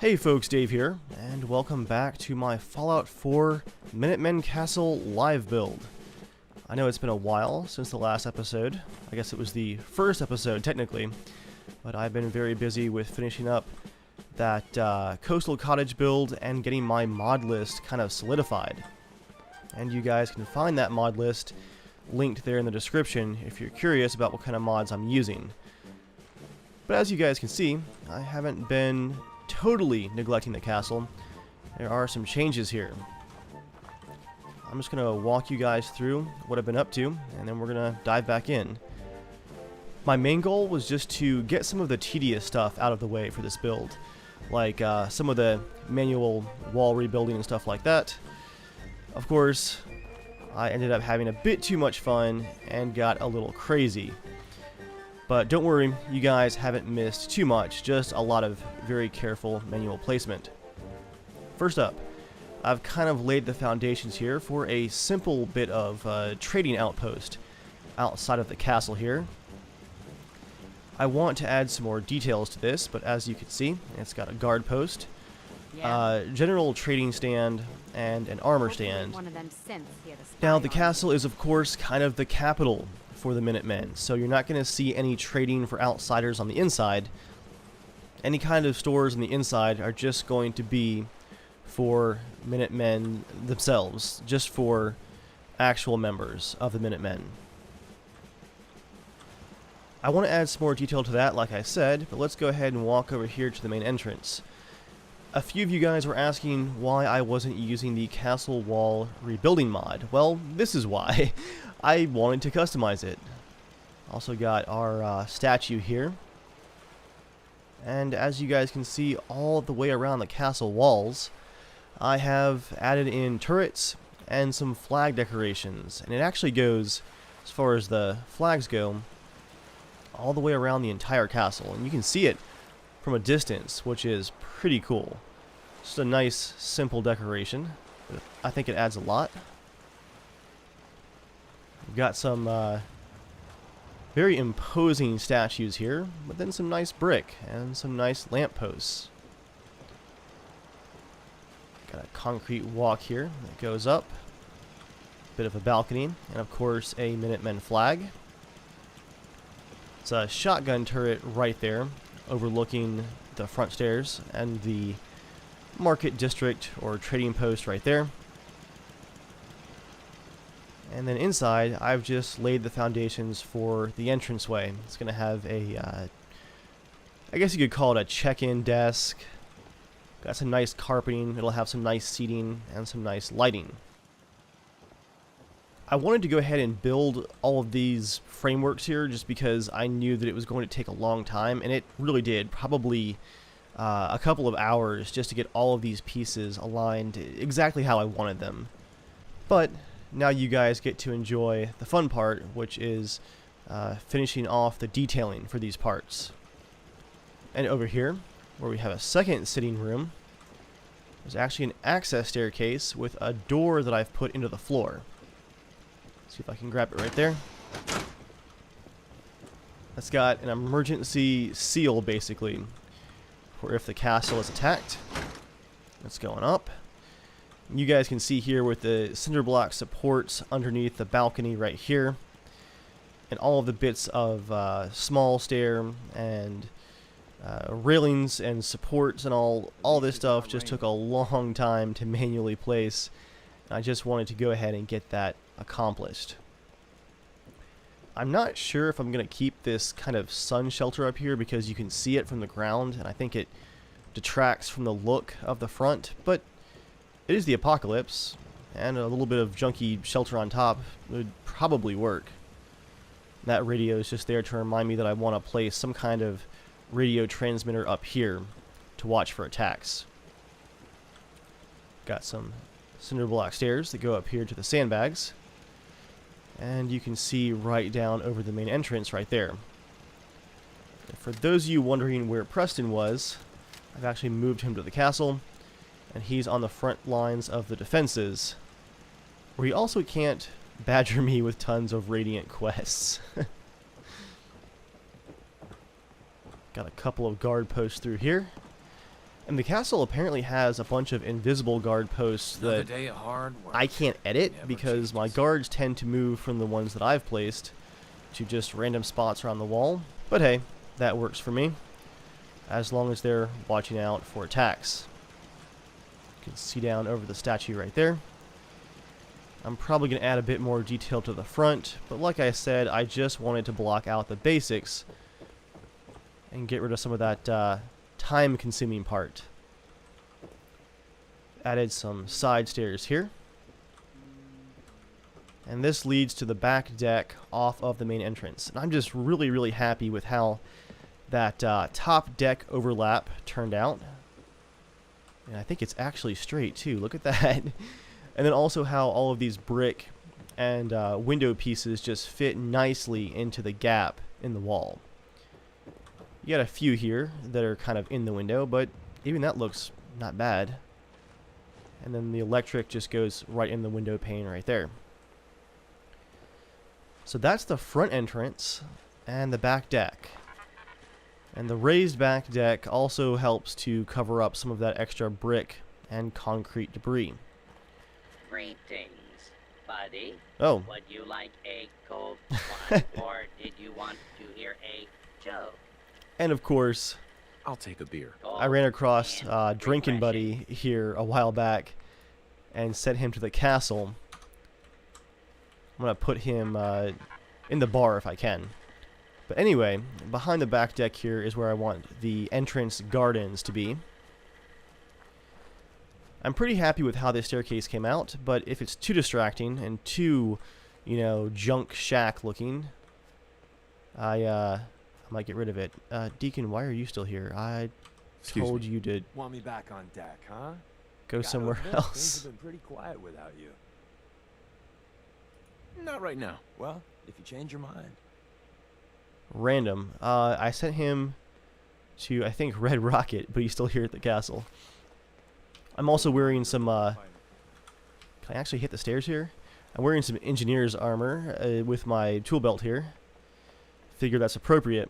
Hey folks, Dave here, and welcome back to my Fallout 4 Minutemen Castle live build. I know it's been a while since the last episode. I guess it was the first episode, technically, but I've been very busy with finishing up that coastal cottage build and getting my mod list kind of solidified. And you guys can find that mod list linked there in the description if you're curious about what kind of mods I'm using. But as you guys can see, I haven't been totally neglecting the castle. There are some changes here. I'm just going to walk you guys through what I've been up to, and then we're going to dive back in. My main goal was just to get some of the tedious stuff out of the way for this build, like some of the manual wall rebuilding and stuff like that. Of course, I ended up having a bit too much fun and got a little crazy. But don't worry, you guys haven't missed too much, just a lot of very careful manual placement. First up, I've kind of laid the foundations here for a simple bit of trading outpost outside of the castle here. I want to add some more details to this, but as you can see, it's got a guard post, general trading stand, and an armor stand. Now, the castle is of course kind of the capital for the Minutemen, so you're not going to see any trading for outsiders on the inside. Any kind of stores on the inside are just going to be for Minutemen themselves, just for actual members of the Minutemen. I want to add some more detail to that, like I said, but let's go ahead and walk over here to the main entrance. A few of you guys were asking why I wasn't using the castle wall rebuilding mod. Well, this is why. I wanted to customize it. Also got our statue here. And as you guys can see, all the way around the castle walls, I have added in turrets and some flag decorations. And it actually goes, as far as the flags go, all the way around the entire castle. And you can see it from a distance, which is pretty cool. Just a nice, simple decoration. But I think it adds a lot. We've got some very imposing statues here, but then some nice brick and some nice lampposts. Got a concrete walk here that goes up. Bit of a balcony, and of course a Minutemen flag. It's a shotgun turret right there, overlooking the front stairs and the market district or trading post right there. And then inside, I've just laid the foundations for the entranceway. It's going to have a, I guess you could call it a check-in desk. Got some nice carpeting. It'll have some nice seating and some nice lighting. I wanted to go ahead and build all of these frameworks here just because I knew that it was going to take a long time, and it really did. Probably a couple of hours just to get all of these pieces aligned exactly how I wanted them. But now you guys get to enjoy the fun part, which is finishing off the detailing for these parts. And over here, where we have a second sitting room, there's actually an access staircase with a door that I've put into the floor. See if I can grab it right there. That's got an emergency seal, basically, for if the castle is attacked. That's going up. You guys can see here with the cinder block supports underneath the balcony right here, and all of the bits of small stair and railings and supports and all this stuff just took a long time to manually place. I just wanted to go ahead and get that accomplished. I'm not sure if I'm going to keep this kind of sun shelter up here because you can see it from the ground, and I think it detracts from the look of the front, but it is the apocalypse, and a little bit of junky shelter on top would probably work. That radio is just there to remind me that I want to place some kind of radio transmitter up here to watch for attacks. Got some cinder block stairs that go up here to the sandbags, and you can see right down over the main entrance right there. And for those of you wondering where Preston was, I've actually moved him to the castle, and he's on the front lines of the defenses, where he also can't badger me with tons of radiant quests. Got a couple of guard posts through here. And the castle apparently has a bunch of invisible guard posts that day of hard work. I can't edit Never because my changes. guards tend to move from the ones that I've placed to just random spots around the wall. But hey, that works for me, as long as they're watching out for attacks. You can see down over the statue right there. I'm probably going to add a bit more detail to the front, but like I said, I just wanted to block out the basics and get rid of some of that time-consuming part. Added some side stairs here. And this leads to the back deck off of the main entrance. And I'm just really, really happy with how that top deck overlap turned out. And I think it's actually straight too. Look at that. And then also how all of these brick and window pieces just fit nicely into the gap in the wall. You got a few here that are kind of in the window, but even that looks not bad. And then the electric just goes right in the window pane right there. So that's the front entrance and the back deck. And the raised back deck also helps to cover up some of that extra brick and concrete debris. Greetings, buddy. Oh. Would you like a cold one, or did you want to hear a joke? And of course, I'll take a beer. I ran across and Drinking refreshing. Buddy here a while back and sent him to the castle. I'm going to put him in the bar if I can. But anyway, behind the back deck here is where I want the entrance gardens to be. I'm pretty happy with how this staircase came out, but if it's too distracting and too, you know, junk shack looking, I might get rid of it. Deacon, why are you still here? I told you to Want me back on deck, huh? go Gotta somewhere admit, else. Things have been pretty quiet without you. Not right now. Well, if you change your mind. Random. I sent him to, I think, Red Rocket, but he's still here at the castle. I'm also wearing some, can I actually hit the stairs here? I'm wearing some engineer's armor with my tool belt here. Figure that's appropriate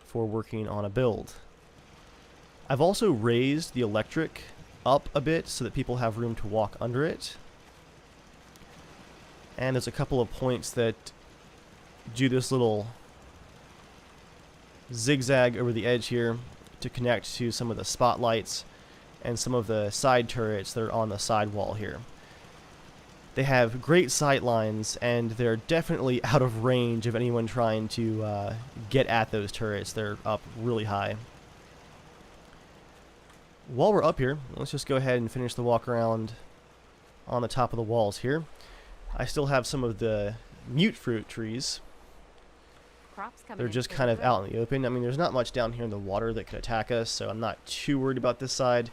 for working on a build. I've also raised the electric up a bit so that people have room to walk under it. And there's a couple of points that do this little zigzag over the edge here to connect to some of the spotlights and some of the side turrets that are on the side wall here. They have great sight lines, and they're definitely out of range of anyone trying to get at those turrets. They're up really high. While we're up here, let's just go ahead and finish the walk around on the top of the walls here. I still have some of the mute fruit trees. They're just kind of out in the open. I mean, there's not much down here in the water that could attack us, so I'm not too worried about this side.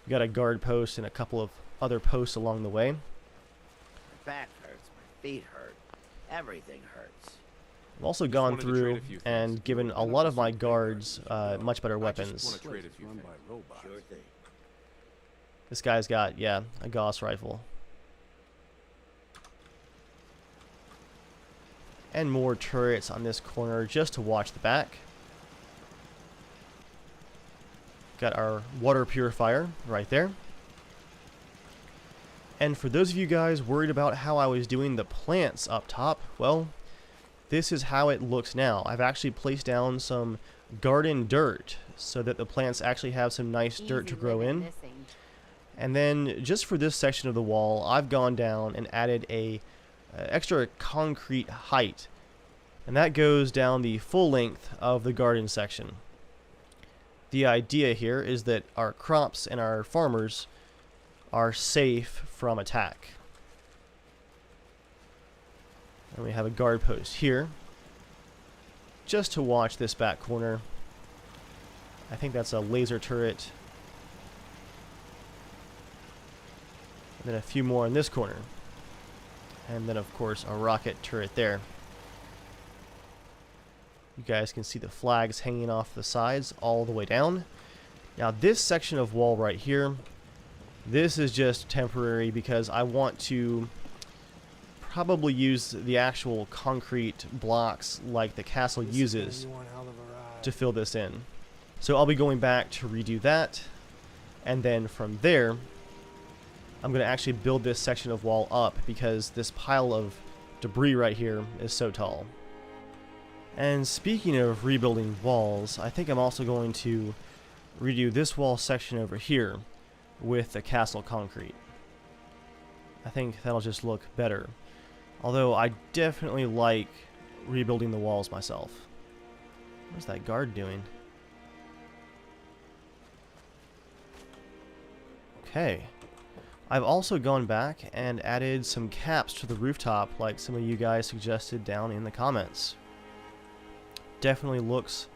We got a guard post and a couple of other posts along the way. My back hurts, my feet hurt, everything hurts. I've also gone wanted to trade through a few things. and given a lot of my guards much better I just weapons. wanna trade a few Run things. by robots. Sure thing. This guy's got, yeah, a Gauss rifle. And more turrets on this corner just to watch the back. Got our water purifier right there. And for those of you guys worried about how I was doing the plants up top, well, this is how it looks now. I've actually placed down some garden dirt so that the plants actually have some nice dirt to grow in. And then just for this section of the wall, I've gone down and added a extra concrete height. And that goes down the full length of the garden section. The idea here is that our crops and our farmers are safe from attack. And we have a guard post here just to watch this back corner. I think that's a laser turret. And then a few more in this corner. And then of course a rocket turret there. You guys can see the flags hanging off the sides all the way down. Now this section of wall right here, this is just temporary because I want to probably use the actual concrete blocks like the castle uses to fill this in. So I'll be going back to redo that And then from there, I'm going to actually build this section of wall up because this pile of debris right here is so tall. And speaking of rebuilding walls, I think I'm also going to redo this wall section over here with the castle concrete. I think that'll just look better. Although I definitely like rebuilding the walls myself. What's that guard doing? Okay. I've also gone back and added some caps to the rooftop like some of you guys suggested down in the comments. Definitely looks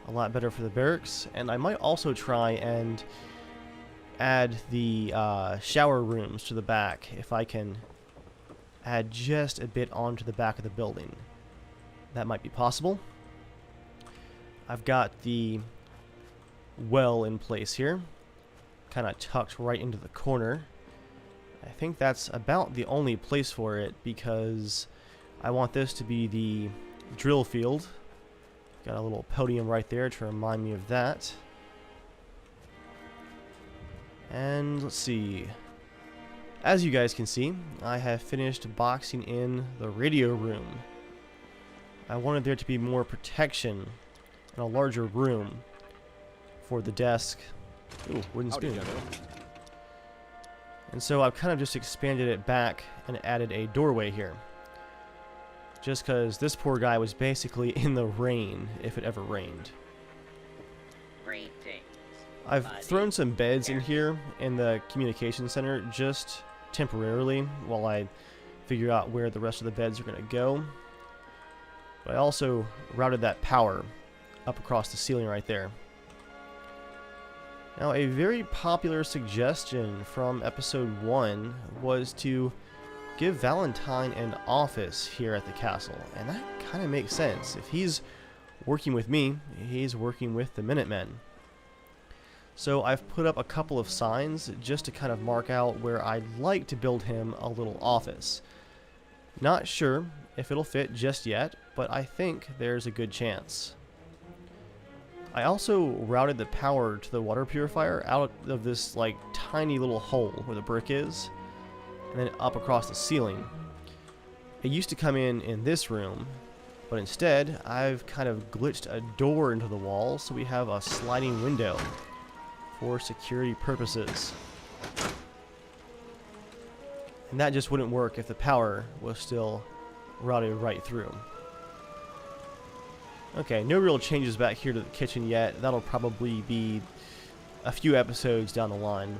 a lot better for the barracks, and I might also try and add the shower rooms to the back if I can add just a bit onto the back of the building. That might be possible. I've got the well in place here, kind of tucked right into the corner. I think that's about the only place for it because I want this to be the drill field. Got a little podium right there to remind me of that. And let's see. As you guys can see, I have finished boxing in the radio room. I wanted there to be more protection and a larger room for the desk. Ooh, wooden spoon. And so I've kind of just expanded it back and added a doorway here. Just because this poor guy was basically in the rain, if it ever rained. Greetings. I've thrown some beds in here in the communication center just temporarily while I figure out where the rest of the beds are going to go. But I also routed that power up across the ceiling right there. Now, a very popular suggestion from episode 1 was to give Valentine an office here at the castle, and that kind of makes sense. If he's working with me, he's working with the Minutemen. So I've put up a couple of signs just to kind of mark out where I'd like to build him a little office. Not sure if it'll fit just yet, but I think there's a good chance. I also routed the power to the water purifier out of this like tiny little hole where the brick is, and then up across the ceiling. It used to come in this room, but instead I've kind of glitched a door into the wall so we have a sliding window for security purposes. And that just wouldn't work if the power was still routed right through. Okay, no real changes back here to the kitchen yet. That'll probably be a few episodes down the line.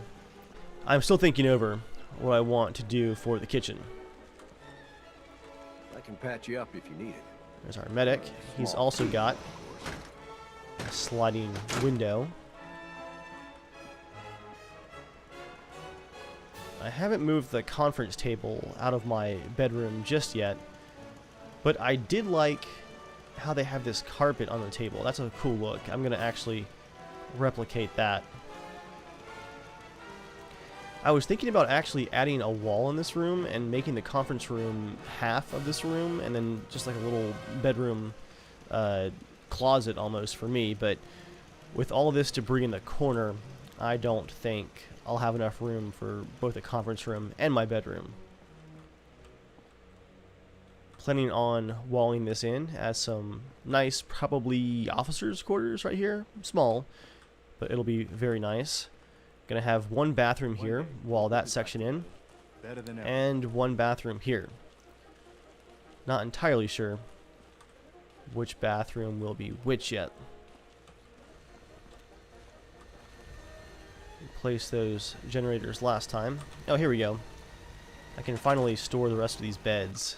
I'm still thinking over what I want to do for the kitchen. I can patch you up if you need it. There's our medic. He's also got a sliding window. I haven't moved the conference table out of my bedroom just yet, but I did like how they have this carpet on the table. That's a cool look. I'm going to actually replicate that. I was thinking about actually adding a wall in this room and making the conference room half of this room, and then just like a little bedroom closet almost for me, but with all of this debris in the corner, I don't think I'll have enough room for both the conference room and my bedroom. Planning on walling this in as some nice, probably officers' quarters right here. Small, but it'll be very nice. Gonna have one bathroom here, wall that section in, and one bathroom here. Not entirely sure which bathroom will be which yet. Replace those generators last time. Oh, here we go. I can finally store the rest of these beds.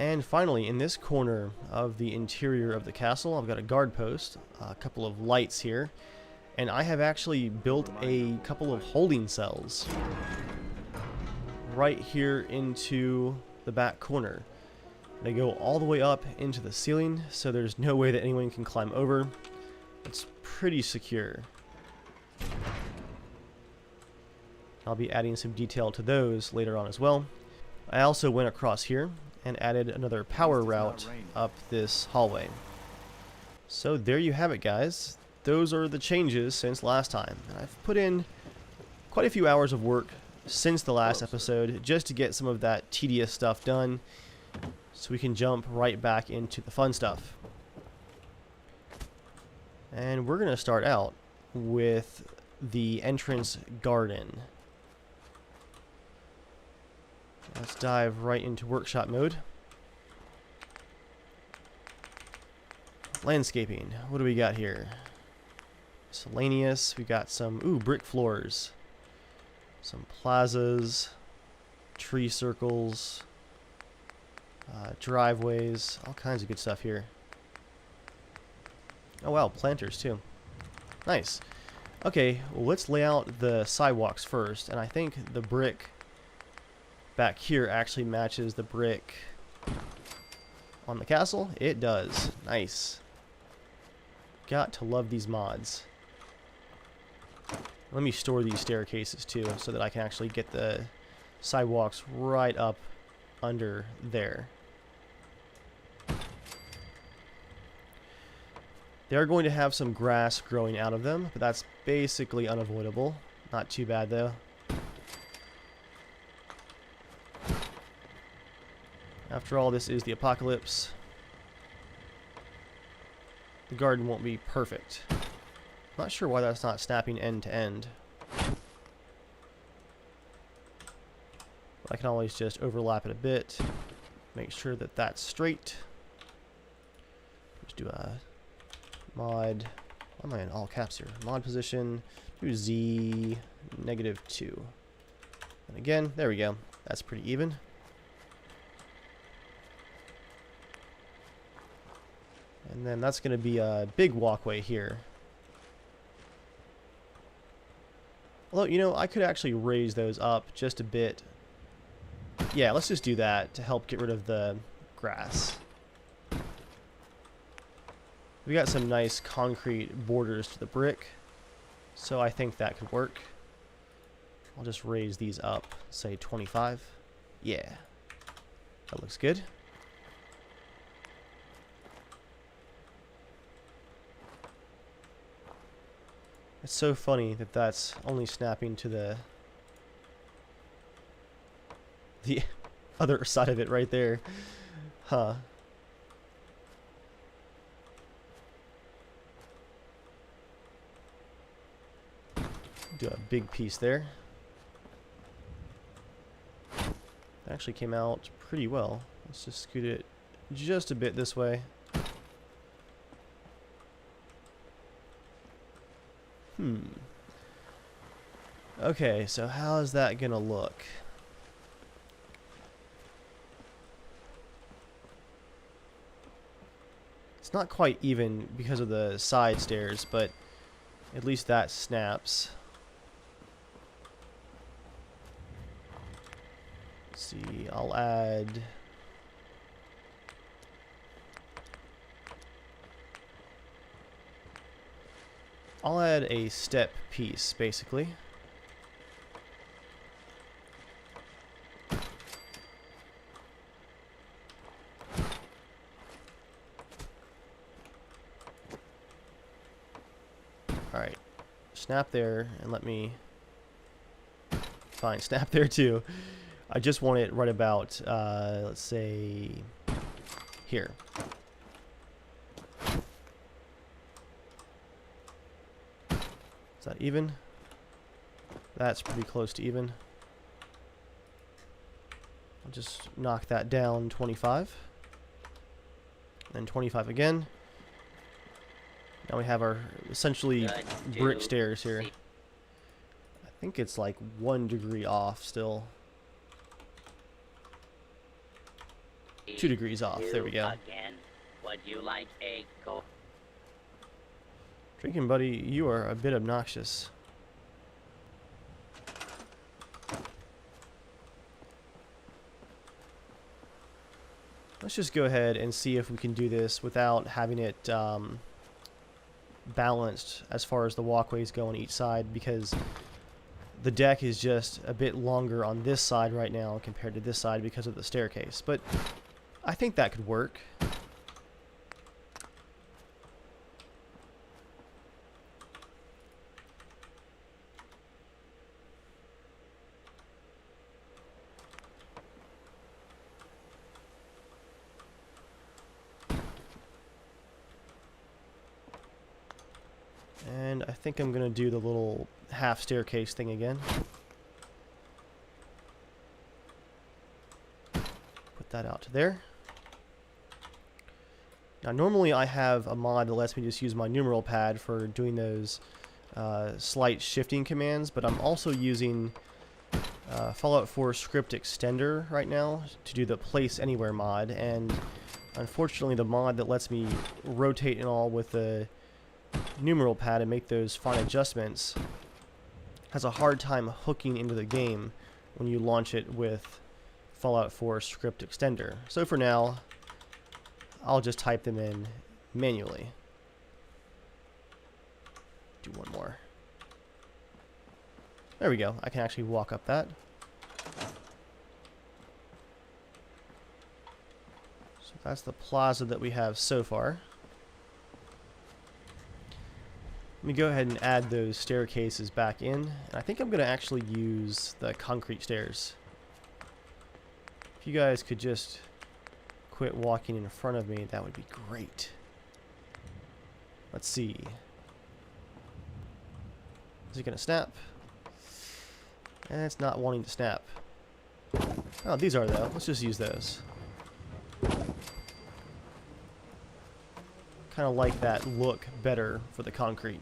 And finally, in this corner of the interior of the castle, I've got a guard post, a couple of lights here, and I have actually built a couple of holding cells right here into the back corner. They go all the way up into the ceiling, so there's no way that anyone can climb over. It's pretty secure. I'll be adding some detail to those later on as well. I also went across here and added another power route up this hallway. So there you have it, guys. Those are the changes since last time. And I've put in quite a few hours of work since the last episode just to get some of that tedious stuff done so we can jump right back into the fun stuff. And we're going to start out with the entrance garden. Let's dive right into workshop mode. Landscaping. What do we got here? Miscellaneous. We got some brick floors. Some plazas. Tree circles. Driveways. All kinds of good stuff here. Oh wow, planters too. Nice. Okay, well, let's lay out the sidewalks first, and I think the brick back here actually matches the brick on the castle. It does. Nice. Got to love these mods. Let me store these staircases too so that I can actually get the sidewalks right up under there. They are going to have some grass growing out of them, but that's basically unavoidable. Not too bad though. After all, this is the apocalypse. The garden won't be perfect. Not sure why that's not snapping end to end. But I can always just overlap it a bit. Make sure that that's straight. Just do a mod. Why am I in all caps here? Mod position. Do Z -2. And again, there we go. That's pretty even. And then that's going to be a big walkway here. Although, you know, I could actually raise those up just a bit. Yeah, let's just do that to help get rid of the grass. We got some nice concrete borders to the brick, so I think that could work. I'll just raise these up, say 25. Yeah, that looks good. It's so funny that that's only snapping to the other side of it right there. Huh. Do a big piece there. That actually came out pretty well. Let's just scoot it just a bit this way. Okay, so how is that gonna look? It's not quite even because of the side stairs, but at least that snaps. Let's see, I'll add a step piece, basically. Alright, snap there, and let me... Fine, snap there too. I just want it right about, let's say, here. Is that even? That's pretty close to even. I'll just knock that down 25. Then 25 again. Now we have our essentially brick stairs here. I think it's like 1 degree off still. 2 degrees off. There we go. Again, would you like a coke? Drinking buddy, you are a bit obnoxious. Let's just go ahead and see if we can do this without having it balanced as far as the walkways go on each side, because the deck is just a bit longer on this side right now compared to this side because of the staircase. But I think that could work. And I think I'm going to do the little half staircase thing again. Put that out to there. Now normally I have a mod that lets me just use my numeral pad for doing those slight shifting commands, but I'm also using Fallout 4 script extender right now to do the place anywhere mod, and unfortunately the mod that lets me rotate and all with the numeral pad and make those fine adjustments has a hard time hooking into the game when you launch it with Fallout 4 script extender. So for now, I'll just type them in manually. Do one more. There we go. I can actually walk up that. So that's the plaza that we have so far. Let me go ahead and add those staircases back in. And I think I'm going to actually use the concrete stairs. If you guys could just quit walking in front of me, that would be great. Let's see. Is it going to snap? And it's not wanting to snap. Oh, these are though. Let's just use those. Kind of like that look better for the concrete.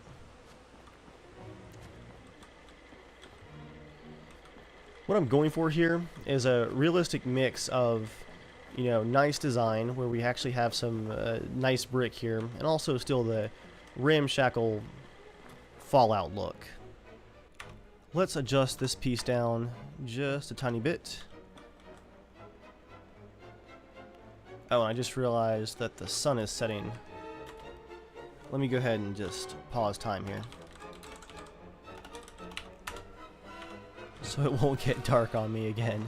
What I'm going for here is a realistic mix of, you know, nice design where we actually have some nice brick here, and also still the ramshackle Fallout look. Let's adjust this piece down just a tiny bit. Oh, and I just realized that the sun is setting. Let me go ahead and just pause time here, so it won't get dark on me again.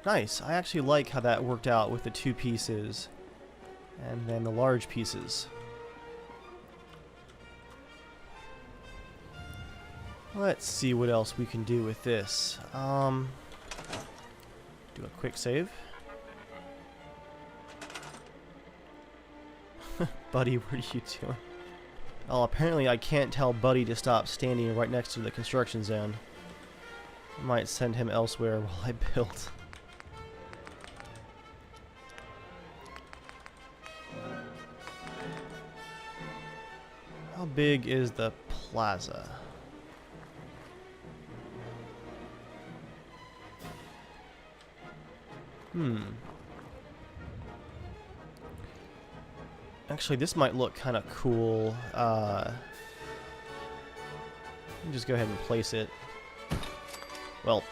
Nice. I actually like how that worked out with the two pieces and then the large pieces. Let's see what else we can do with this. Do a quick save. Buddy, what are you doing? Oh, apparently I can't tell Buddy to stop standing right next to the construction zone. I might send him elsewhere while I build. How big is the plaza? Actually, this might look kind of cool. Let me just go ahead and place it. Well,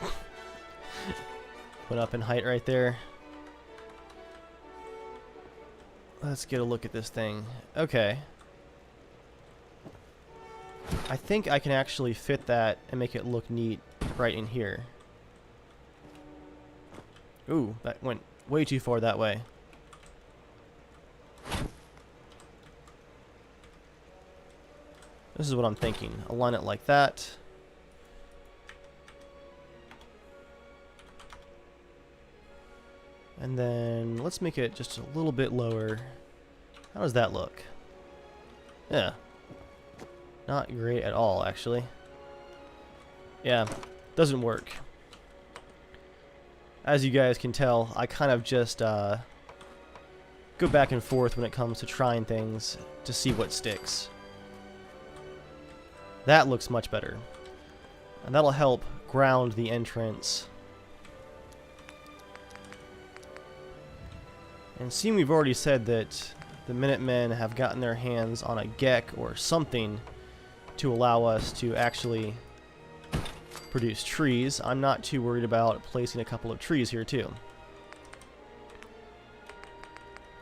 went up in height right there. Let's get a look at this thing. Okay. I think I can actually fit that and make it look neat right in here. Ooh, that went way too far that way. This is what I'm thinking. Align it like that. And then let's make it just a little bit lower. How does that look? Yeah. Not great at all, actually. Yeah, doesn't work. As you guys can tell, I kind of just go back and forth when it comes to trying things to see what sticks. That looks much better. And that'll help ground the entrance. And seeing we've already said that the Minutemen have gotten their hands on a geck or something to allow us to actually produce trees, I'm not too worried about placing a couple of trees here too.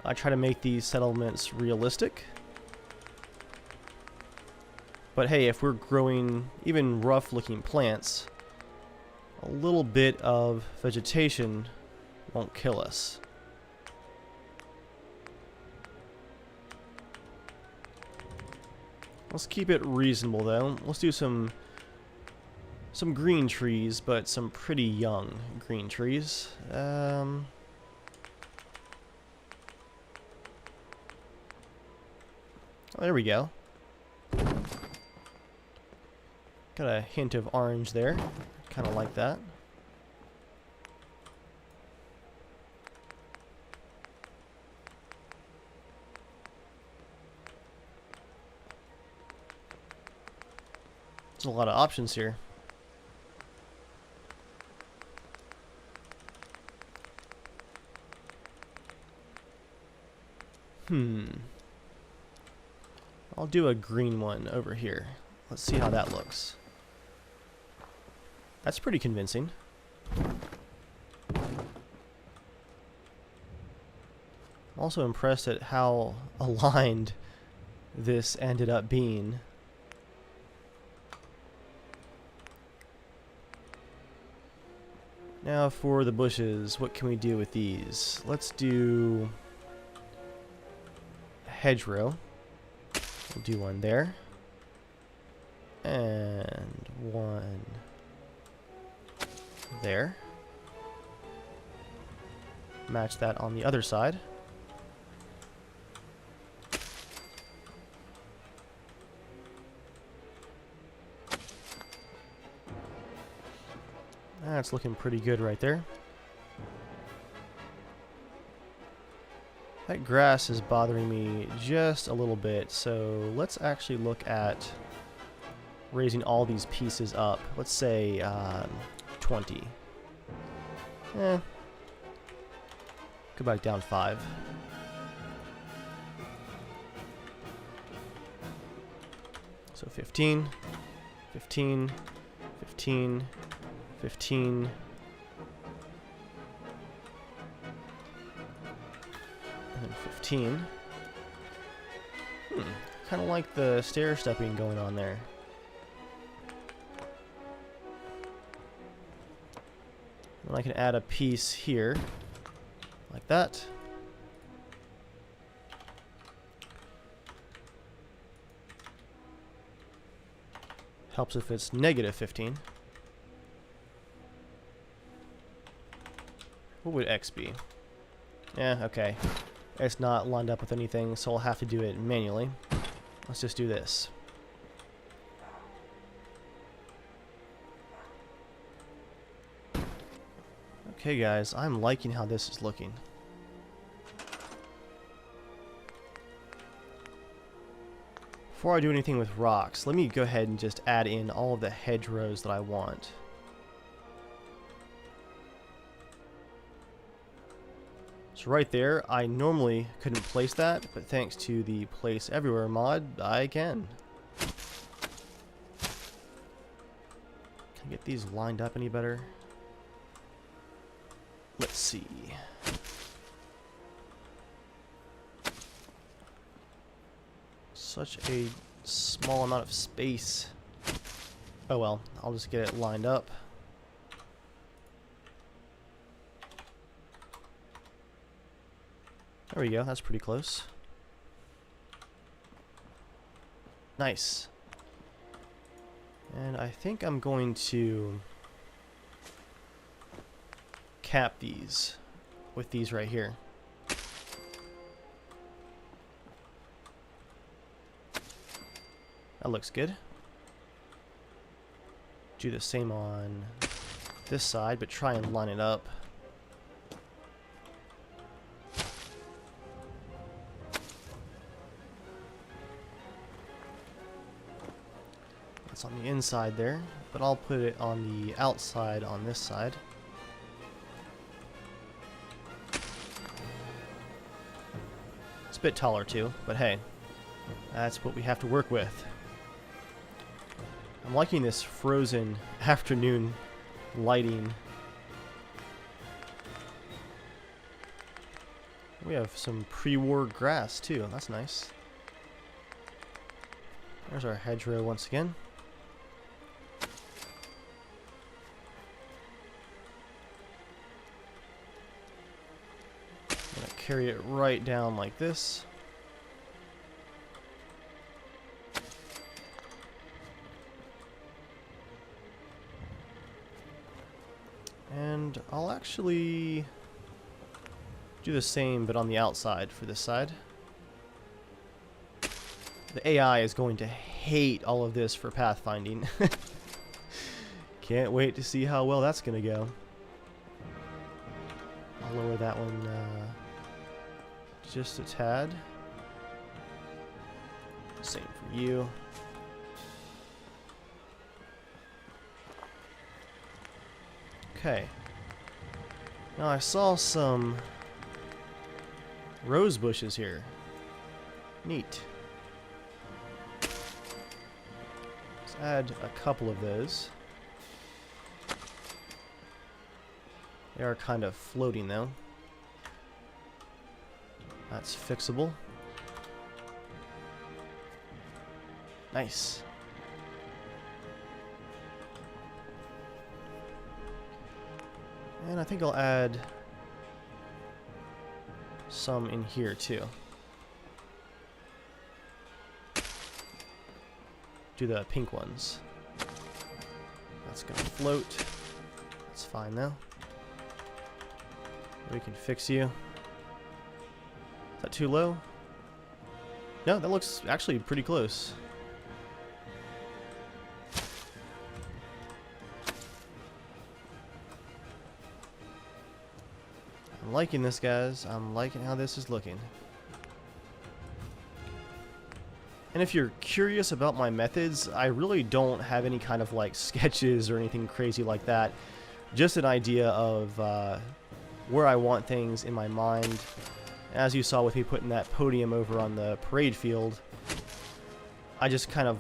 I try to make these settlements realistic. But hey, if we're growing even rough looking plants, a little bit of vegetation won't kill us. Let's keep it reasonable though. Let's do some green trees, but some pretty young green trees. Oh, there we go. Got a hint of orange there. Kind of like that. There's a lot of options here. I'll do a green one over here. Let's see how that looks. That's pretty convincing. I'm also impressed at how aligned this ended up being. Now for the bushes, what can we do with these? Let's do a hedgerow. We'll do one there. And one there. Match that on the other side. That's looking pretty good right there. That grass is bothering me just a little bit, so let's actually look at raising all these pieces up. Let's say 20. Go back down 5. So 15, 15, 15, 15. And then 15. Kind of like the stair stepping going on there. And I can add a piece here, like that. Helps if it's negative 15. What would X be? Yeah, okay. It's not lined up with anything, so I'll have to do it manually. Let's just do this. Okay guys, I'm liking how this is looking. Before I do anything with rocks, let me go ahead and just add in all of the hedgerows that I want. So right there, I normally couldn't place that, but thanks to the Place Everywhere mod, I can. Can I get these lined up any better? Let's see. Such a small amount of space. Oh well, I'll just get it lined up. There we go, that's pretty close. Nice. And I think I'm going to cap these with these right here. That looks good. Do the same on this side, but try and line it up. That's on the inside there, but I'll put it on the outside on this side. It's a bit taller too, but hey, that's what we have to work with. I'm liking this frozen afternoon lighting. We have some pre-war grass too, that's nice. There's our hedgerow once again. carry it right down like this. And I'll actually do the same, but on the outside for this side. The AI is going to hate all of this for pathfinding. Can't wait to see how well that's going to go. I'll lower that one just a tad. Same for you. Okay. Now I saw some rose bushes here. Neat. Let's add a couple of those. They are kind of floating though. That's fixable. Nice. And I think I'll add some in here too. Do the pink ones. That's gonna float. That's fine now. We can fix you. Is that too low? No, that looks actually pretty close. I'm liking this, guys. I'm liking how this is looking. And if you're curious about my methods, I really don't have any kind of like sketches or anything crazy like that. Just an idea of where I want things in my mind. As you saw with me putting that podium over on the parade field, I just kind of,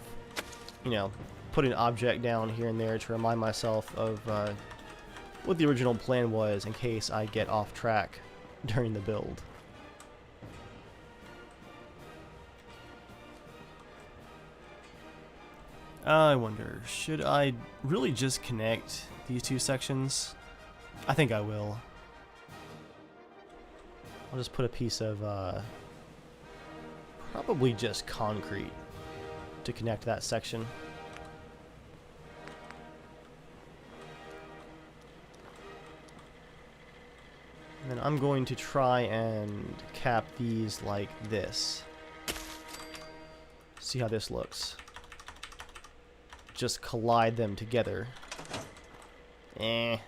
you know, put an object down here and there to remind myself of what the original plan was in case I get off track during the build. I wonder, should I really just connect these two sections? I think I will. I'll just put a piece of probably just concrete to connect that section. And then I'm going to try and cap these like this. See how this looks. Just collide them together. I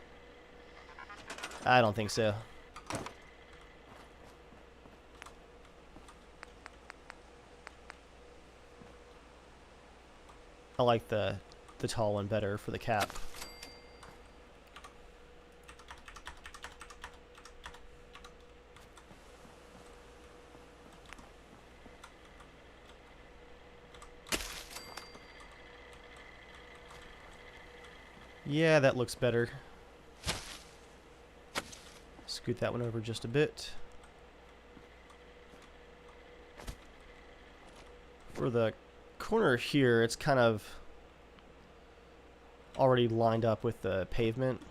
don't think so. I like the tall one better for the cap. Yeah, that looks better. Scoot that one over just a bit. For the corner here, it's kind of already lined up with the pavement.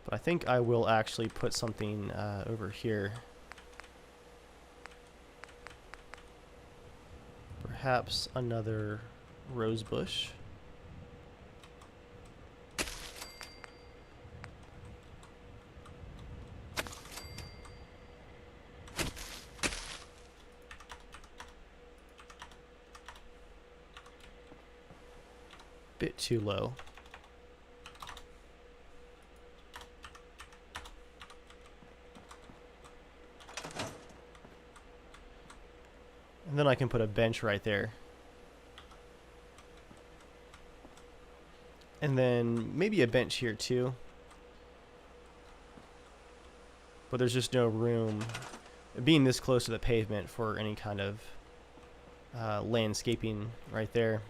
But I think I will actually put something over here. Perhaps another rose bush. Bit too low. And then I can put a bench right there. And then maybe a bench here too. But there's just no room, being this close to the pavement, for any kind of landscaping right there.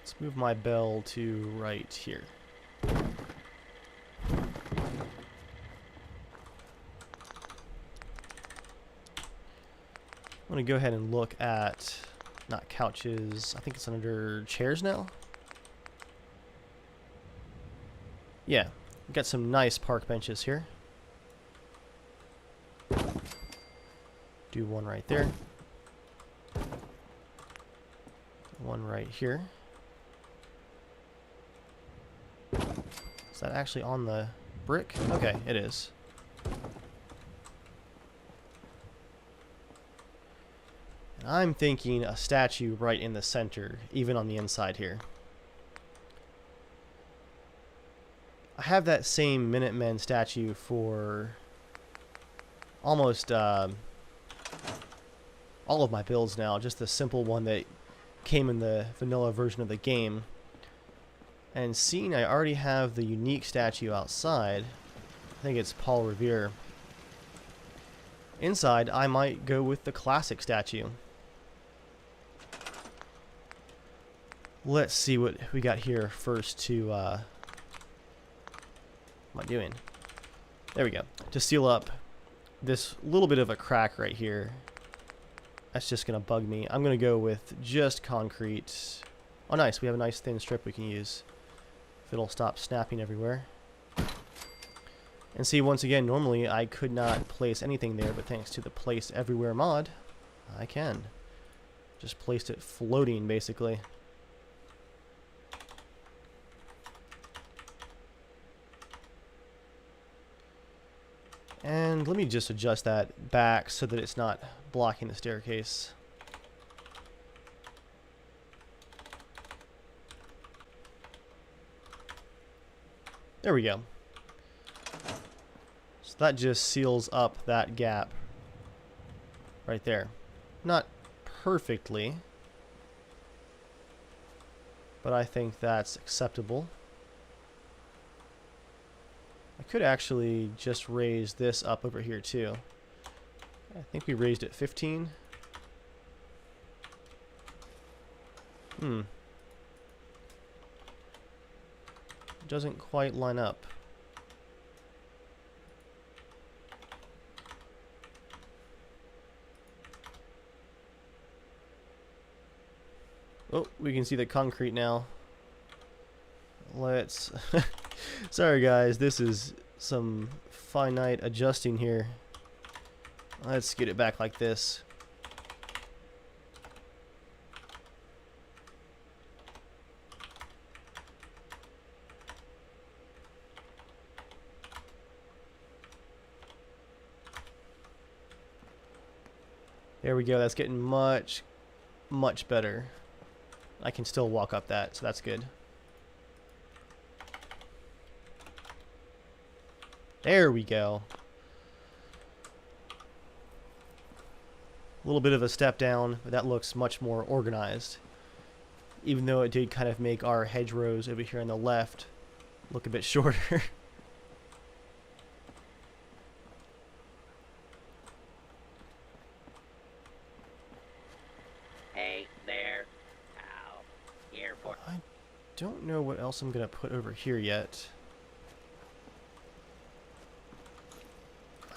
Let's move my bell to right here. I'm going to go ahead and look at, not couches, I think it's under chairs now. Yeah, Got some nice park benches here. Do one right there. One right here. Is that actually on the brick? Okay, it is. And I'm thinking a statue right in the center, even on the inside here. I have that same Minutemen statue for almost all of my builds now, just the simple one that came in the vanilla version of the game. And seeing I already have the unique statue outside, I think it's Paul Revere. Inside, I might go with the classic statue. Let's see what we got here first to, what am I doing? There we go. To seal up this little bit of a crack right here. That's just going to bug me. I'm going to go with just concrete. Oh, nice. We have a nice thin strip we can use. If it'll stop snapping everywhere. And see, once again, normally I could not place anything there, but thanks to the Place Everywhere mod, I can. Just placed it floating, basically. And let me just adjust that back so that it's not blocking the staircase. There we go. So that just seals up that gap right there. Not perfectly, but I think that's acceptable. I could actually just raise this up over here too. I think we raised it 15. Doesn't quite line up. Oh, we can see the concrete now. Let's... Sorry guys, this is some finite adjusting here. Let's get it back like this. There we go, that's getting much, much better. I can still walk up that, so that's good. There we go. A little bit of a step down, but that looks much more organized. Even though it did kind of make our hedgerows over here on the left look a bit shorter. Hey there. Ow. Here for... I don't know what else I'm going to put over here yet.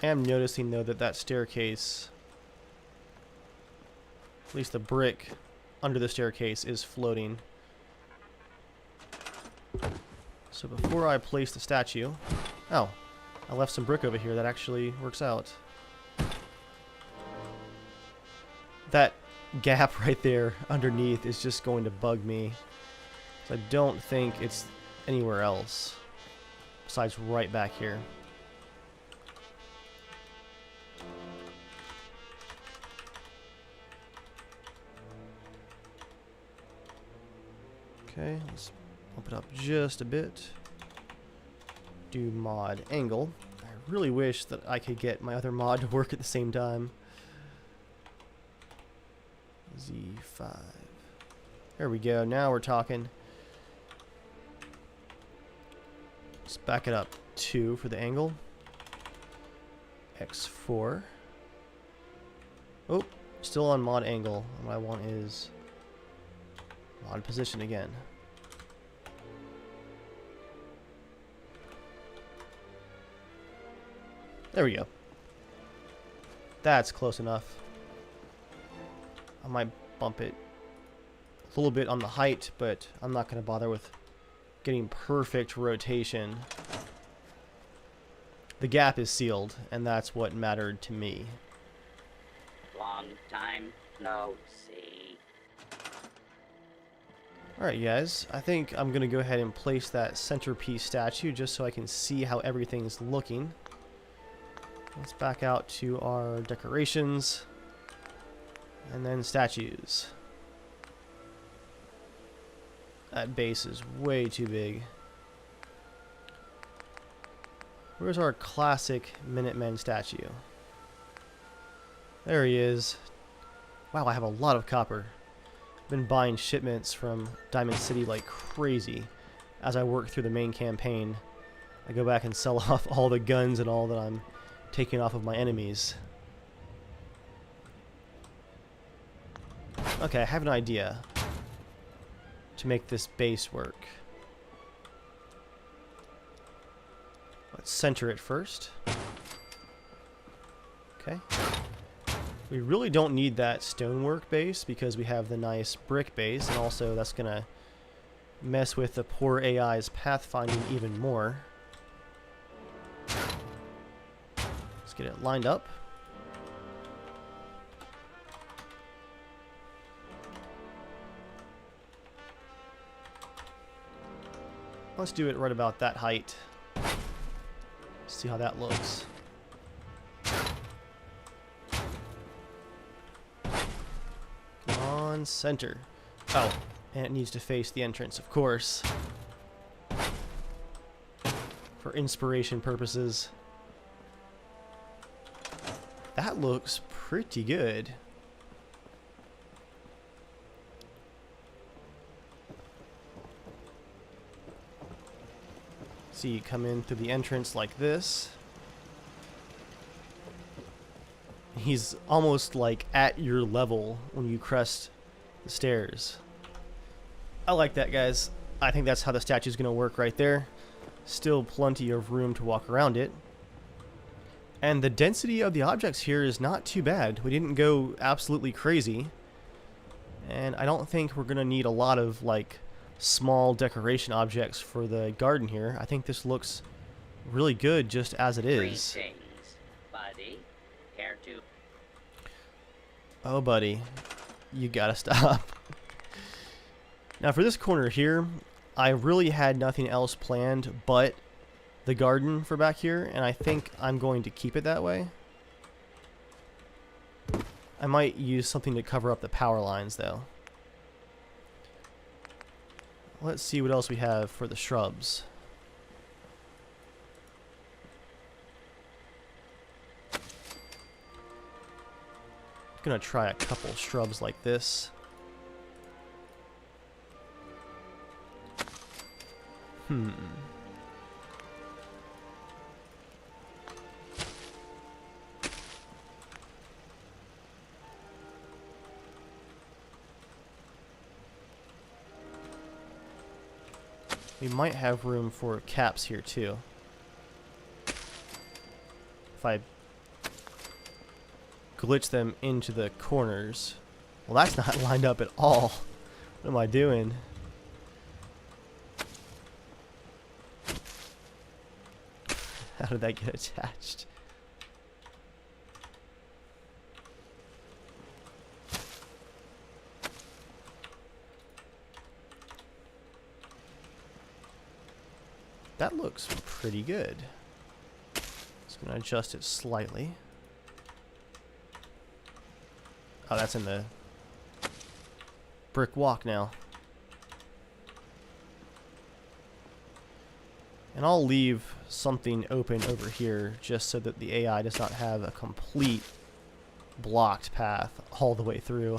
I am noticing though that that staircase, at least the brick under the staircase, is floating. So before I place the statue... Oh, I left some brick over here. That actually works out. That gap right there underneath is just going to bug me. So I don't think it's anywhere else besides right back here. Okay, let's bump it up just a bit. Do mod angle. I really wish that I could get my other mod to work at the same time. Z5. There we go, now we're talking. Let's back it up 2 for the angle. X4. Oh, still on mod angle. What I want is mod position again. There we go. That's close enough. I might bump it a little bit on the height, but I'm not going to bother with getting perfect rotation the gap is sealed, and that's what mattered to me. Long time no see. Alright guys, I think I'm going to go ahead and place that centerpiece statue just so I can see how everything's looking. Let's back out to our decorations, and then statues. That base is way too big. Where's our classic Minutemen statue? There he is. Wow, I have a lot of copper. I've been buying shipments from Diamond City like crazy. As I work through the main campaign, I go back and sell off all the guns and all that I'm taking off of my enemies. Okay, I have an idea to make this base work. Let's center it first. Okay. We really don't need that stonework base because we have the nice brick base, and also that's gonna mess with the poor AI's pathfinding even more. Let's get it lined up. Let's do it right about that height. See how that looks. Come on, center. Oh, and it needs to face the entrance, of course. For inspiration purposes. That looks pretty good. See, you come in through the entrance like this. He's almost like at your level when you crest the stairs. I like that, guys. I think that's how the statue's gonna work right there. Still plenty of room to walk around it. And the density of the objects here is not too bad. We didn't go absolutely crazy. And I don't think we're gonna need a lot of like small decoration objects for the garden here. I think this looks really good just as it is. Greetings, buddy. Care to? Oh, buddy, you gotta stop. Now for this corner here, I really had nothing else planned but the garden for back here, and I think I'm going to keep it that way. I might use something to cover up the power lines though. Let's see what else we have for the shrubs. I'm gonna try a couple shrubs like this. We might have room for caps here too. If I glitch them into the corners. Well, that's not lined up at all. What am I doing? How did that get attached? That looks pretty good. Just gonna adjust it slightly. Oh, that's in the brick walk now. And I'll leave something open over here just so that the AI does not have a complete blocked path all the way through.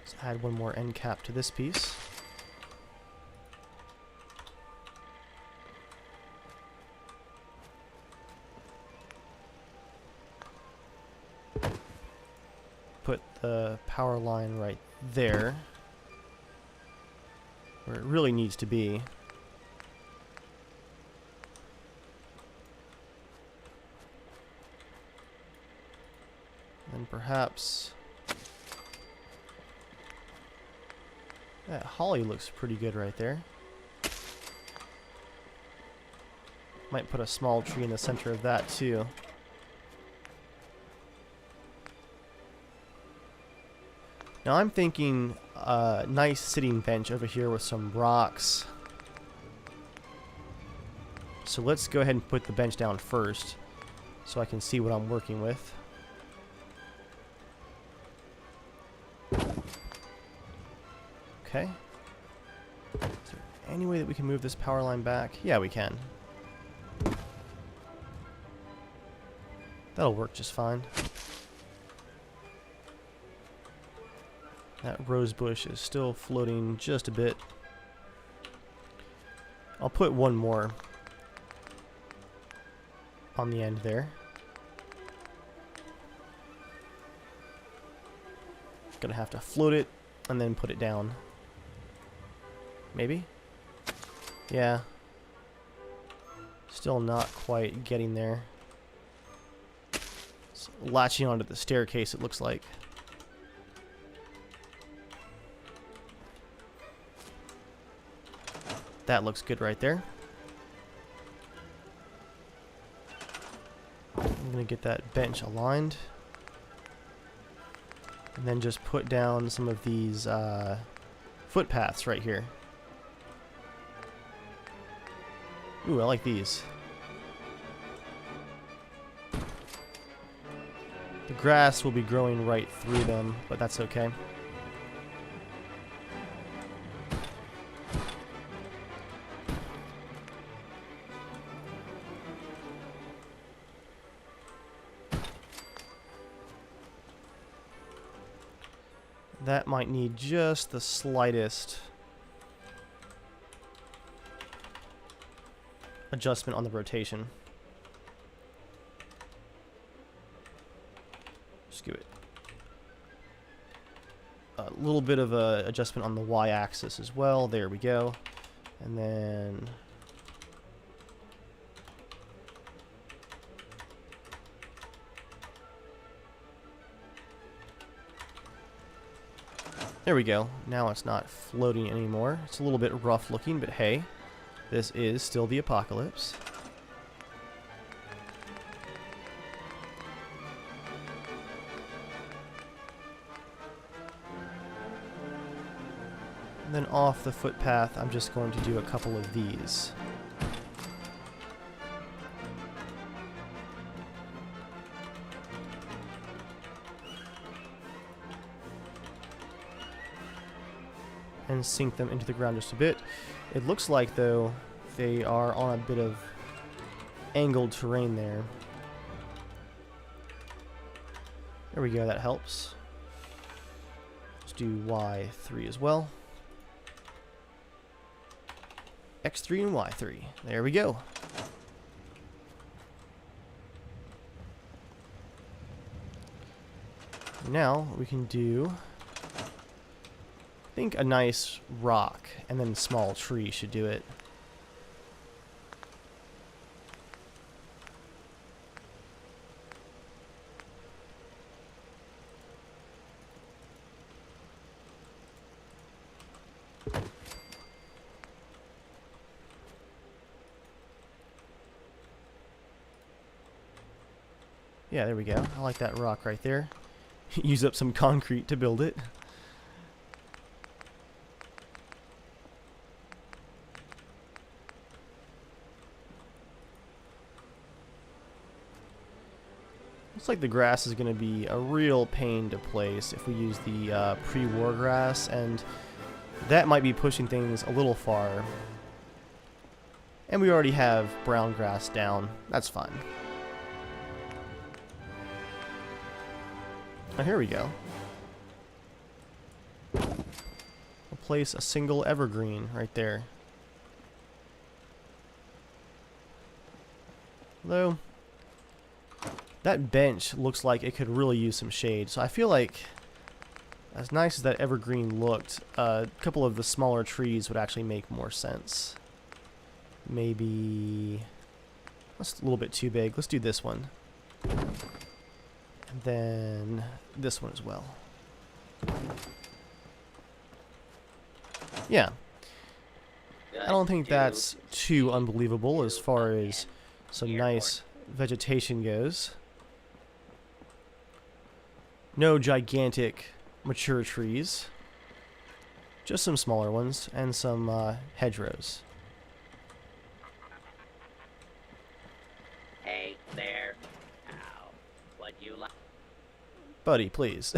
Let's add one more end cap to this piece. Put the power line right there, where it really needs to be. And perhaps That holly looks pretty good right there. Might put a small tree in the center of that too. Now I'm thinking a nice sitting bench over here with some rocks. So let's go ahead and put the bench down first so I can see what I'm working with. Okay. Is there any way that we can move this power line back? Yeah, we can. That'll work just fine. That rose bush is still floating just a bit. I'll put one more on the end there. Gonna have to float it and then put it down. Maybe? Yeah. Still not quite getting there. It's latching onto the staircase, it looks like. That looks good right there. I'm gonna get that bench aligned. And then just put down some of these footpaths right here. Ooh, I like these. The grass will be growing right through them, but that's okay. That might need just the slightest adjustment on the rotation. Just give it a little bit of a adjustment on the y-axis as well. There we go. And then there we go. Now it's not floating anymore. It's a little bit rough looking, but hey, this is still the apocalypse. And then off the footpath, I'm just going to do a couple of these. And sink them into the ground just a bit. It looks like, though, they are on a bit of angled terrain there. There we go, that helps. Let's do Y3 as well. X3 and Y3. There we go. Now we can do, I think, a nice rock and then a small tree should do it. Yeah, there we go. I like that rock right there. Use up some concrete to build it. Looks like the grass is going to be a real pain to place if we use the pre-war grass, and that might be pushing things a little far. And we already have brown grass down. That's fine. Oh, here we go. We'll place a single evergreen right there. Although, that bench looks like it could really use some shade, so I feel like, as nice as that evergreen looked, a couple of the smaller trees would actually make more sense. Maybe that's a little bit too big. Let's do this one. And then this one as well. Yeah, Good I don't think to that's too unbelievable as far come as in. some Airport. nice vegetation goes. No gigantic mature trees, just some smaller ones and some hedgerows. Hey there. Ow. Would you like? Buddy, please.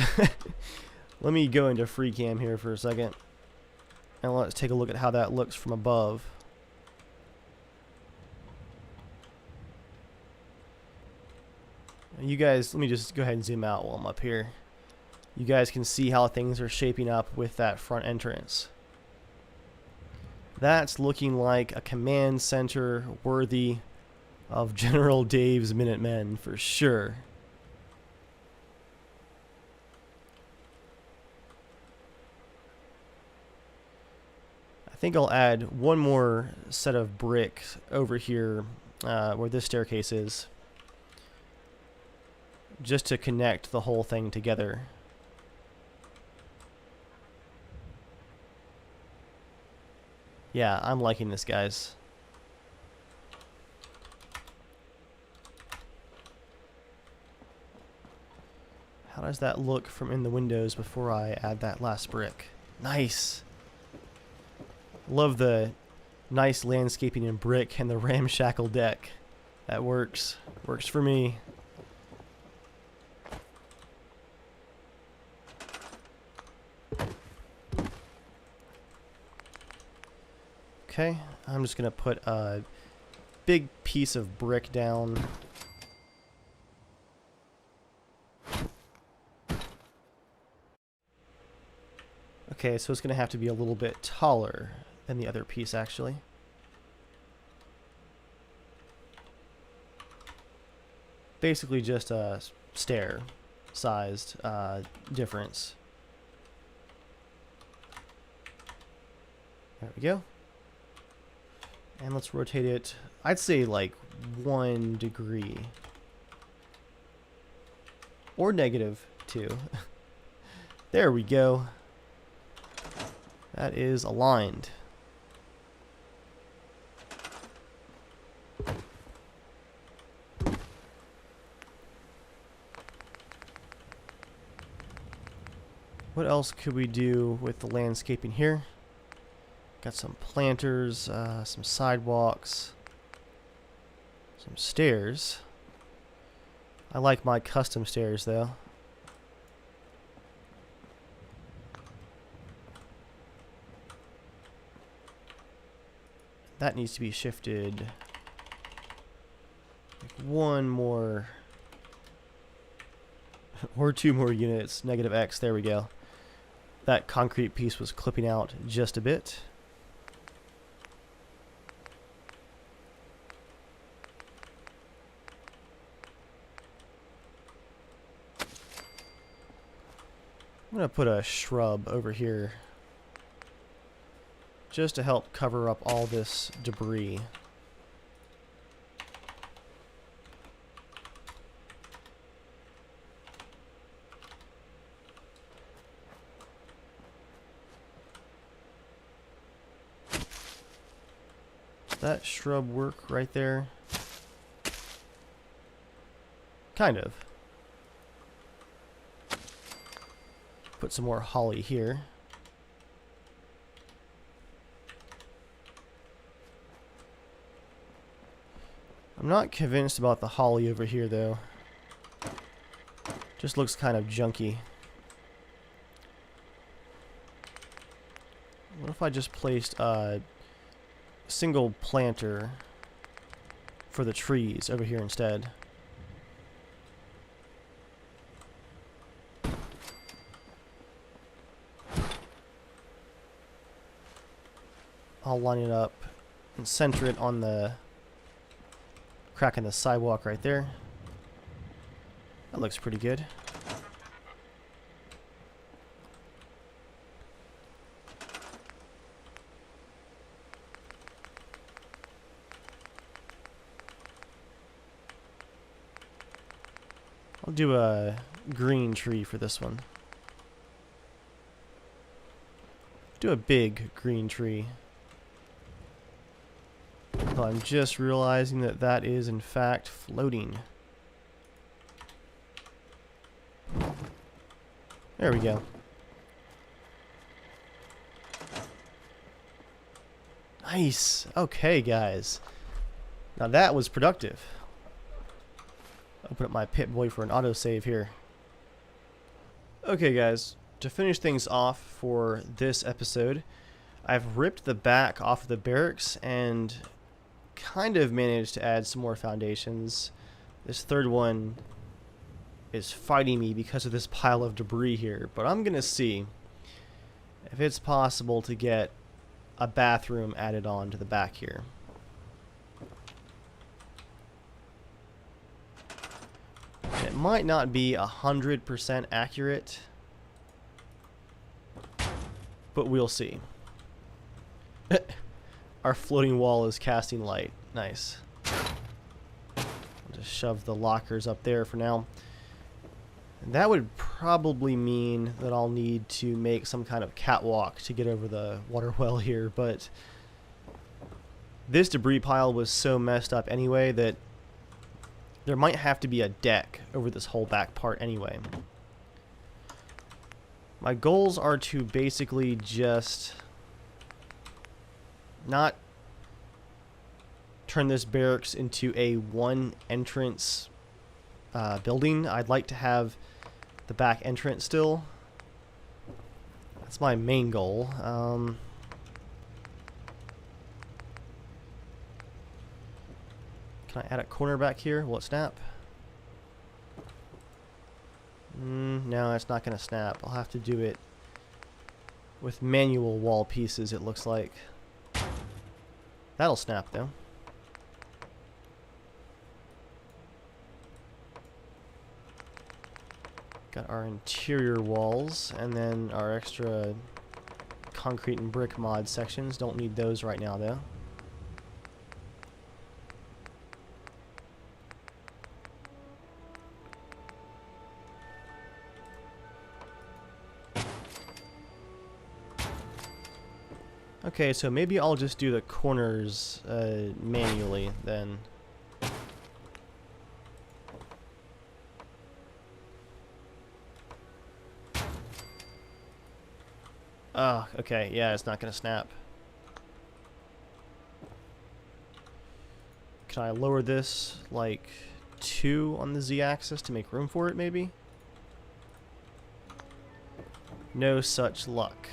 Let me go into free cam here for a second. And let's take a look at how that looks from above. You guys, let me just go ahead and zoom out while I'm up here. You guys can see how things are shaping up with that front entrance. That's looking like a command center worthy of General Dave's Minutemen for sure. I think I'll add one more set of bricks over here where this staircase is, just to connect the whole thing together. Yeah, I'm liking this, guys. How does that look from in the windows before I add that last brick? Nice! Love the nice landscaping in brick and the ramshackle deck. That works. Works for me. Okay, I'm just gonna put a big piece of brick down. Okay, so it's gonna have to be a little bit taller than the other piece, actually. Basically just a stair-sized difference. There we go. And let's rotate it, I'd say like 1 degree. Or -2. There we go. That is aligned. What else could we do with the landscaping here? Got some planters, some sidewalks, some stairs. I like my custom stairs though. That needs to be shifted like 1 more or 2 more units. -X, there we go. That concrete piece was clipping out just a bit. I'm going to put a shrub over here just to help cover up all this debris. Does that shrub work right there? Kind of. Put some more holly here. I'm not convinced about the holly over here though. Just looks kind of junky. What if I just placed a single planter for the trees over here instead? I'll line it up and center it on the crack in the sidewalk right there. That looks pretty good. I'll do a green tree for this one. Do a big green tree. Oh, I'm just realizing that that is in fact floating. There we go. Nice. Okay, guys. Now that was productive. Open up my Pip-Boy for an autosave here. Okay, guys. To finish things off for this episode, I've ripped the back off of the barracks and kind of managed to add some more foundations. This third one is fighting me because of this pile of debris here, but I'm gonna see if it's possible to get a bathroom added on to the back here. It might not be 100% accurate, but we'll see. Our floating wall is casting light. Nice. I'll just shove the lockers up there for now. And that would probably mean that I'll need to make some kind of catwalk to get over the water well here, but this debris pile was so messed up anyway that there might have to be a deck over this whole back part anyway. My goals are to basically just not turn this barracks into a one entrance building. I'd like to have the back entrance still. That's my main goal. Can I add a corner back here? Will it snap? No, it's not going to snap. I'll have to do it with manual wall pieces, it looks like. That'll snap, though. Got our interior walls, and then our extra concrete and brick mod sections. Don't need those right now, though. Okay, so maybe I'll just do the corners manually then. Oh, okay, yeah, it's not gonna snap. Can I lower this like 2 on the Z-axis to make room for it, maybe? No such luck.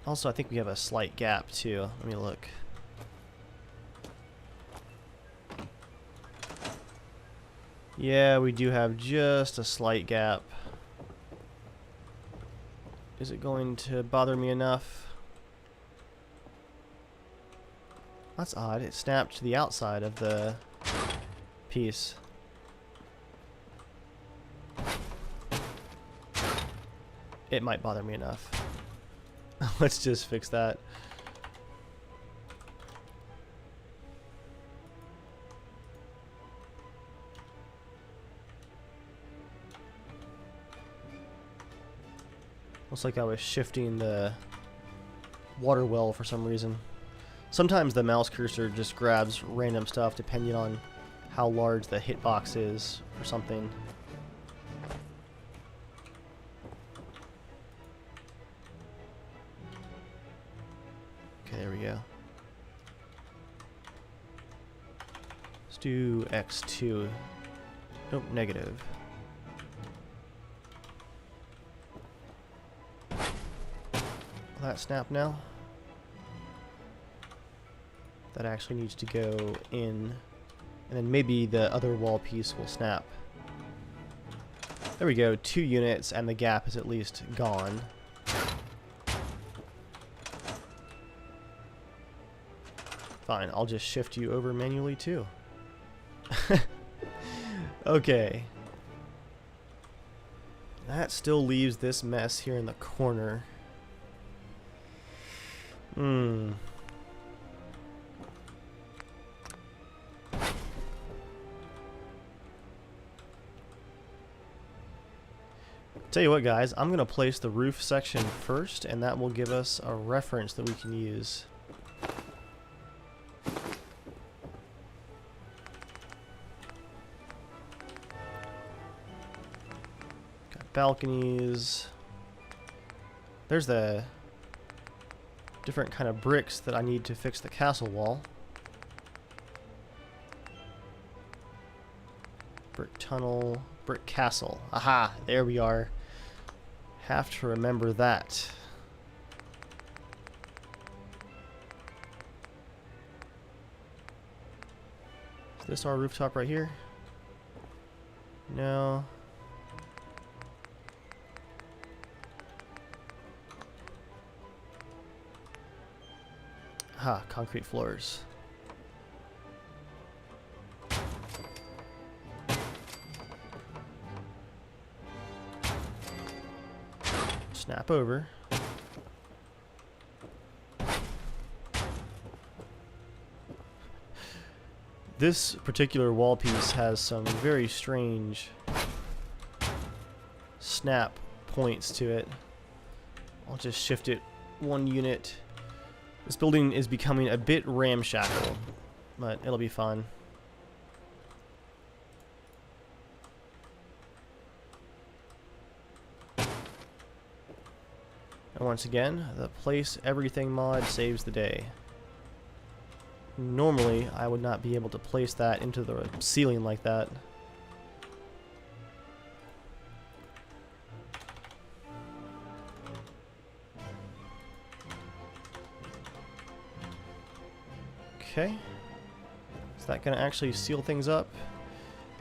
Also, I think we have a slight gap too. Let me look. Yeah, we do have just a slight gap. Is it going to bother me enough? That's odd. It snapped to the outside of the piece. It might bother me enough. Let's just fix that. Looks like I was shifting the water well for some reason. Sometimes the mouse cursor just grabs random stuff depending on how large the hitbox is or something. Okay, there we go. Let's do X2. Nope, negative. Will that snap now? That actually needs to go in, and then maybe the other wall piece will snap. There we go, 2 units, and the gap is at least gone. Fine, I'll just shift you over manually too. Okay. That still leaves this mess here in the corner. Tell you what, guys, I'm going to place the roof section first, and that will give us a reference that we can use. Got balconies. There's the different kind of bricks that I need to fix the castle wall. Brick tunnel, brick castle. Aha, there we are. Have to remember that. Is this our rooftop right here? No. Ah, concrete floors. Snap over. This particular wall piece has some very strange snap points to it. I'll just shift it one unit. This building is becoming a bit ramshackle, but it'll be fun. And once again, the place everything mod saves the day. Normally, I would not be able to place that into the ceiling like that. Okay. Is that going to actually seal things up?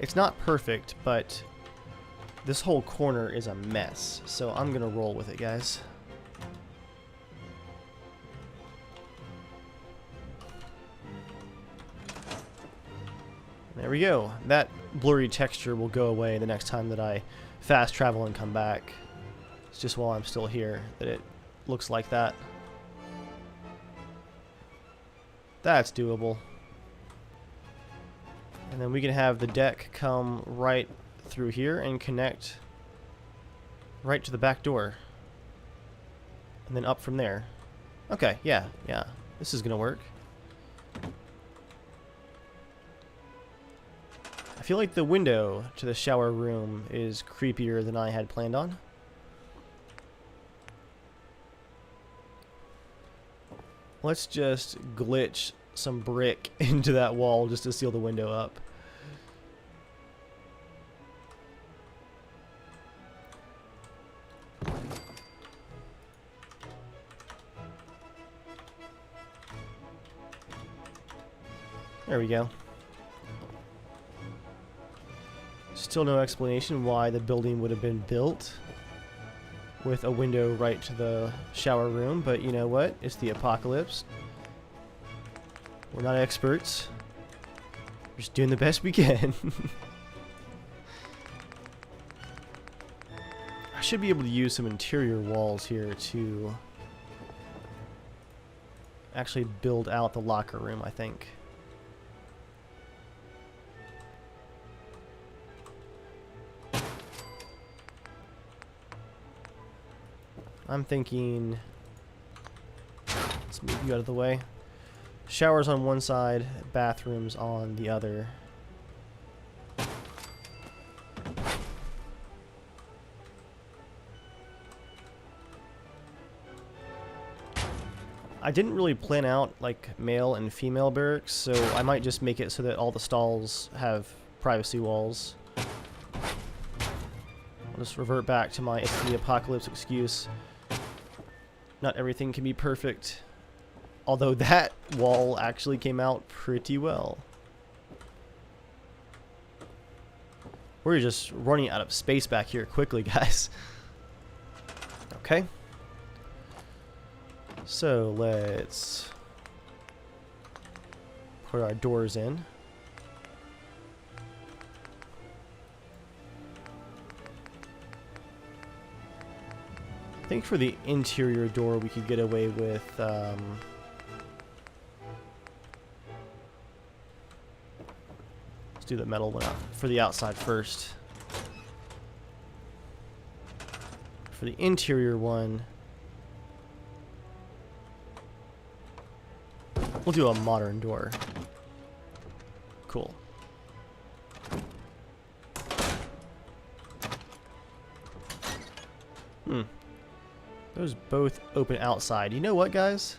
It's not perfect, but this whole corner is a mess, so I'm going to roll with it, guys. There we go. That blurry texture will go away the next time that I fast travel and come back. It's just while I'm still here that it looks like that. That's doable. And then we can have the deck come right through here and connect right to the back door. And then up from there. Okay, yeah. This is gonna work. I feel like the window to the shower room is creepier than I had planned on. Let's just glitch some brick into that wall just to seal the window up. There we go. Still no explanation why the building would have been built with a window right to the shower room, but you know what? It's the apocalypse. We're not experts. We're just doing the best we can. I should be able to use some interior walls here to actually build out the locker room, I think. I'm thinking, let's move you out of the way. Showers on one side, bathrooms on the other. I didn't really plan out like male and female barracks, so I might just make it so that all the stalls have privacy walls. I'll just revert back to my it's the apocalypse excuse. Not everything can be perfect. Although that wall actually came out pretty well. We're just running out of space back here quickly, guys. Okay. So let's put our doors in. I think for the interior door we could get away with let's do the metal one up for the outside first. For the interior one, we'll do a modern door. Cool. Those both open outside. You know what, guys?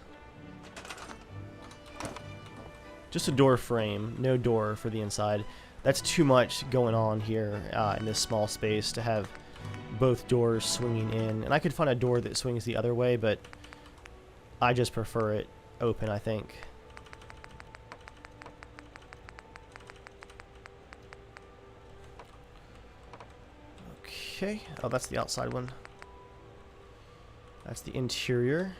Just a door frame, no door for the inside. That's too much going on here in this small space to have both doors swinging in. And I could find a door that swings the other way, but I just prefer it open, I think. Okay. Oh, that's the outside one. That's the interior.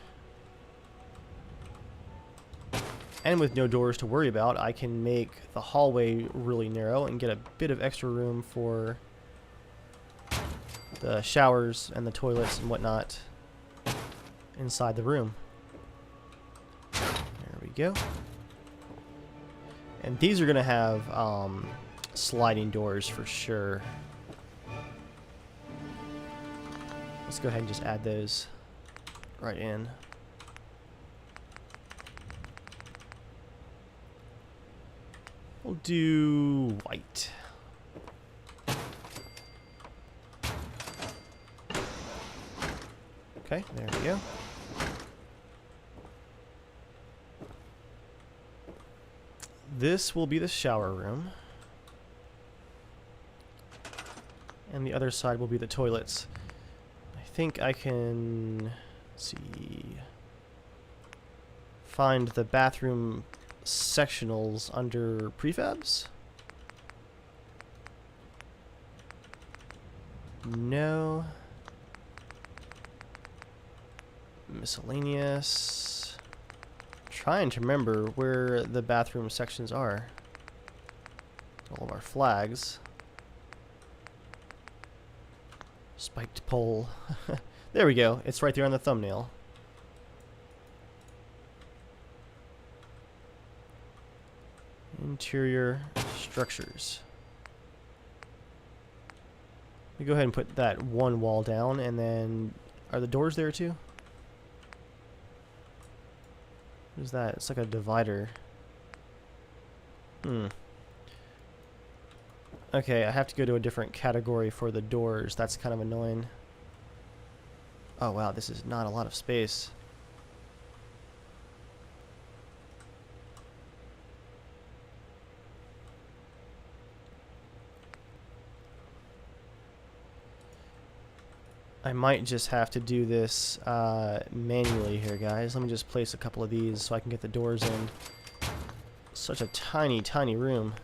And with no doors to worry about, I can make the hallway really narrow and get a bit of extra room for the showers and the toilets and whatnot inside the room. There we go. And these are going to have sliding doors for sure. Let's go ahead and just add those right in. We'll do white. Okay, there we go. This will be the shower room. And the other side will be the toilets. I think I can, let's see, find the bathroom sectionals under prefabs? No. Miscellaneous. Trying to remember where the bathroom sections are. All of our flags. Spiked pole. There we go. It's right there on the thumbnail. Interior structures. We go ahead and put that one wall down, and then are the doors there too? What is that? It's like a divider. Okay, I have to go to a different category for the doors. That's kind of annoying. Oh wow, this is not a lot of space. I might just have to do this manually here, guys. Let me just place a couple of these so I can get the doors in. Such a tiny, tiny room.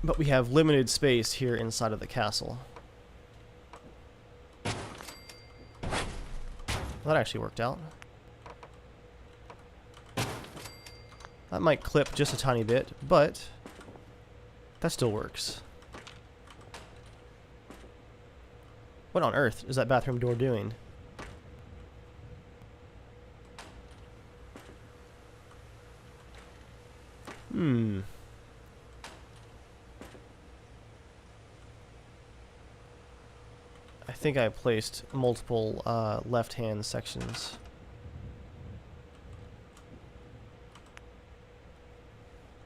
But we have limited space here inside of the castle. Well, that actually worked out. That might clip just a tiny bit, but that still works. What on earth is that bathroom door doing? I think I placed multiple left-hand sections.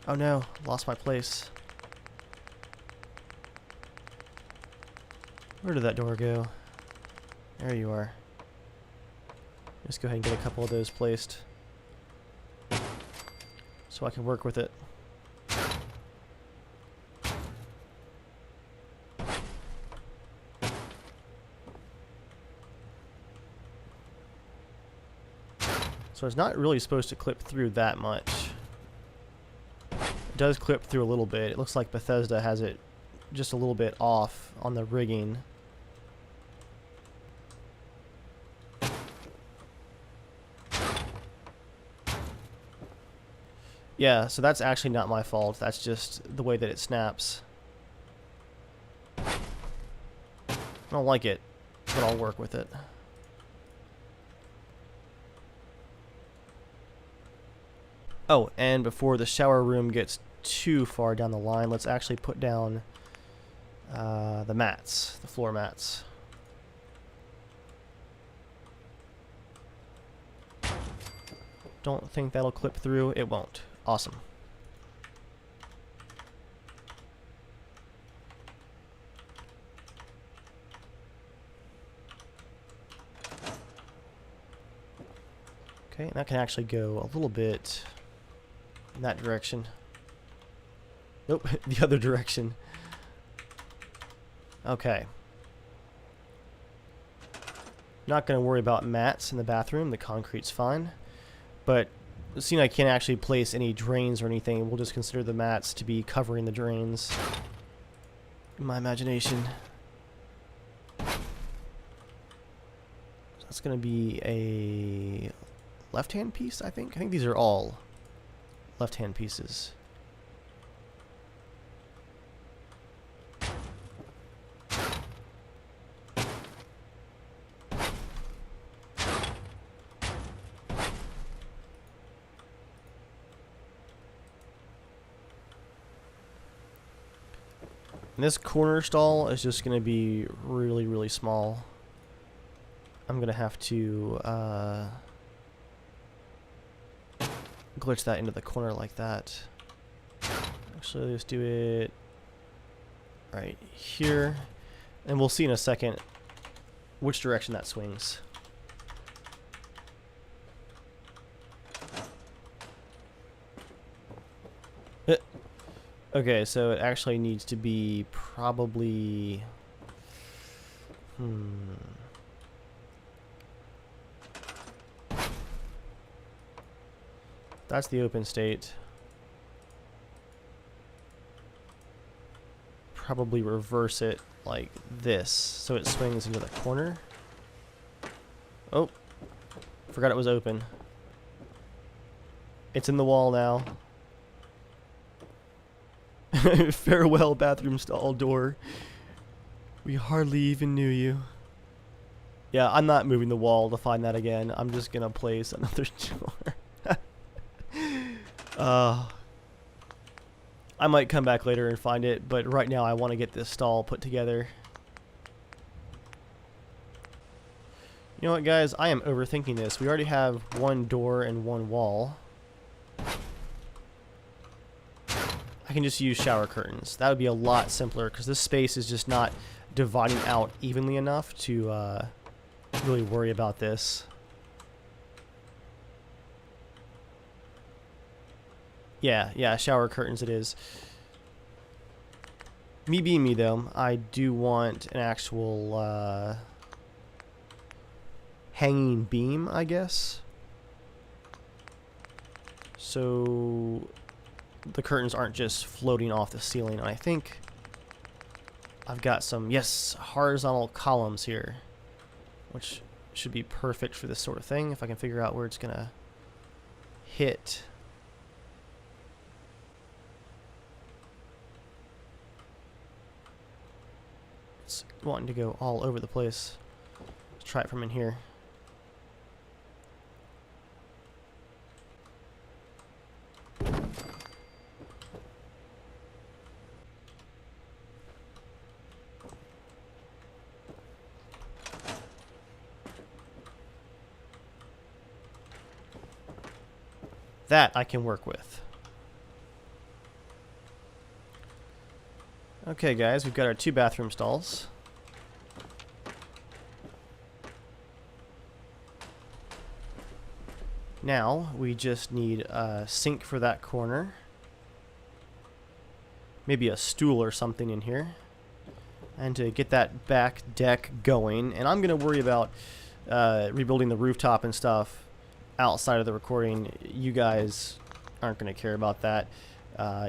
Oh no, lost my place. Where did that door go? There you are. Just go ahead and get a couple of those placed so I can work with it. So it's not really supposed to clip through that much. It does clip through a little bit. It looks like Bethesda has it just a little bit off on the rigging. Yeah, so that's actually not my fault. That's just the way that it snaps. I don't like it, but I'll work with it. Oh, and before the shower room gets too far down the line, let's actually put down the mats, the floor mats. Don't think that'll clip through. It won't. Awesome. Okay, and that can actually go a little bit in that direction. Nope, the other direction. Okay. Not going to worry about mats in the bathroom. The concrete's fine. But seeing I can't actually place any drains or anything, we'll just consider the mats to be covering the drains. In my imagination. That's going to be a left-hand piece, I think. I think these are all left-hand pieces. And this corner stall is just going to be really, really small. I'm going to have to glitch that into the corner like that. Actually, let's do it right here. And we'll see in a second which direction that swings. Okay, so it actually needs to be probably... That's the open state. Probably reverse it like this, so it swings into the corner. Oh, forgot it was open. It's in the wall now. Farewell, bathroom stall door. We hardly even knew you. Yeah, I'm not moving the wall to find that again. I'm just gonna place another door. I might come back later and find it, but right now I want to get this stall put together. You know what, guys? I am overthinking this. We already have one door and one wall. I can just use shower curtains. That would be a lot simpler because this space is just not dividing out evenly enough to really worry about this. Yeah, shower curtains it is. Me being me, though, I do want an actual hanging beam, I guess. So the curtains aren't just floating off the ceiling. And I think I've got some, yes, horizontal columns here, which should be perfect for this sort of thing if I can figure out where it's going to hit. It's wanting to go all over the place. Let's try it from in here. That I can work with. Okay, guys, we've got our 2 bathroom stalls. Now, we just need a sink for that corner. Maybe a stool or something in here. And to get that back deck going. And I'm going to worry about rebuilding the rooftop and stuff outside of the recording. You guys aren't going to care about that.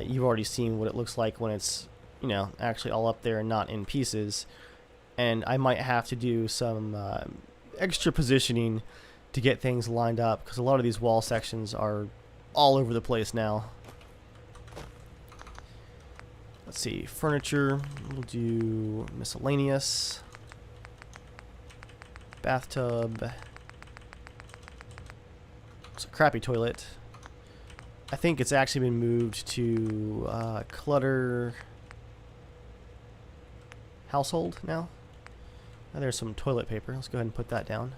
You've already seen what it looks like when it's, you know, actually all up there and not in pieces. And I might have to do some extra positioning to get things lined up because a lot of these wall sections are all over the place now. Let's see, furniture, we'll do miscellaneous, bathtub. It's a crappy toilet. I think it's actually been moved to clutter household now. And there's some toilet paper. Let's go ahead and put that down.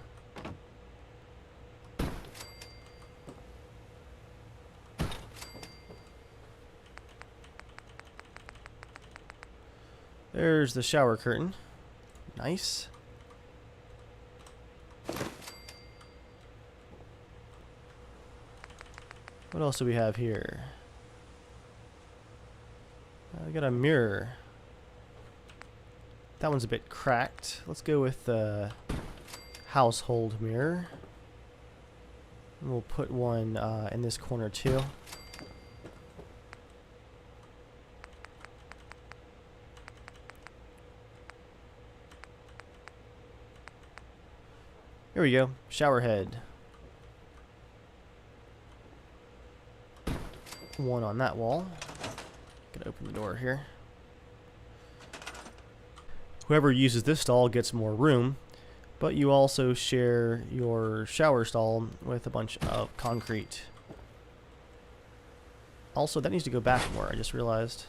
There's the shower curtain. Nice. What else do we have here? We got a mirror. That one's a bit cracked. Let's go with the household mirror. And we'll put one in this corner too. Here we go. Shower head. One on that wall. Gonna open the door here. Whoever uses this stall gets more room, but you also share your shower stall with a bunch of concrete. Also, that needs to go back more, I just realized.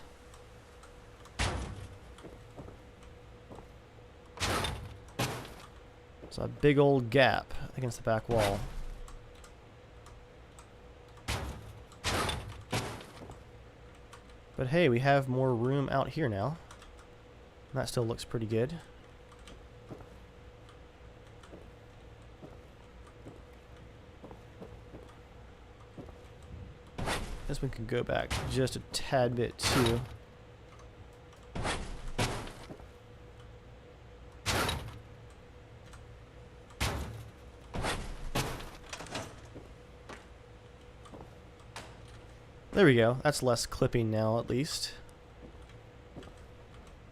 It's a big old gap against the back wall. But hey, we have more room out here now. That still looks pretty good. This one can go back just a tad bit too. There we go. That's less clipping now, at least.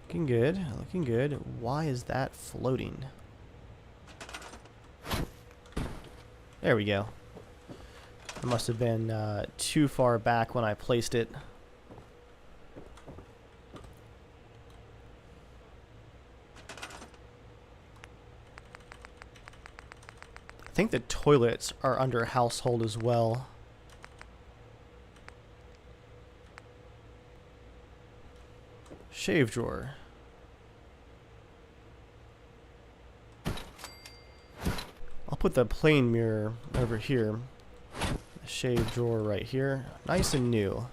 Looking good. Looking good. Why is that floating? There we go. It must have been too far back when I placed it. I think the toilets are under household as well. Shave drawer. I'll put the plain mirror over here. The shave drawer right here. Nice and new.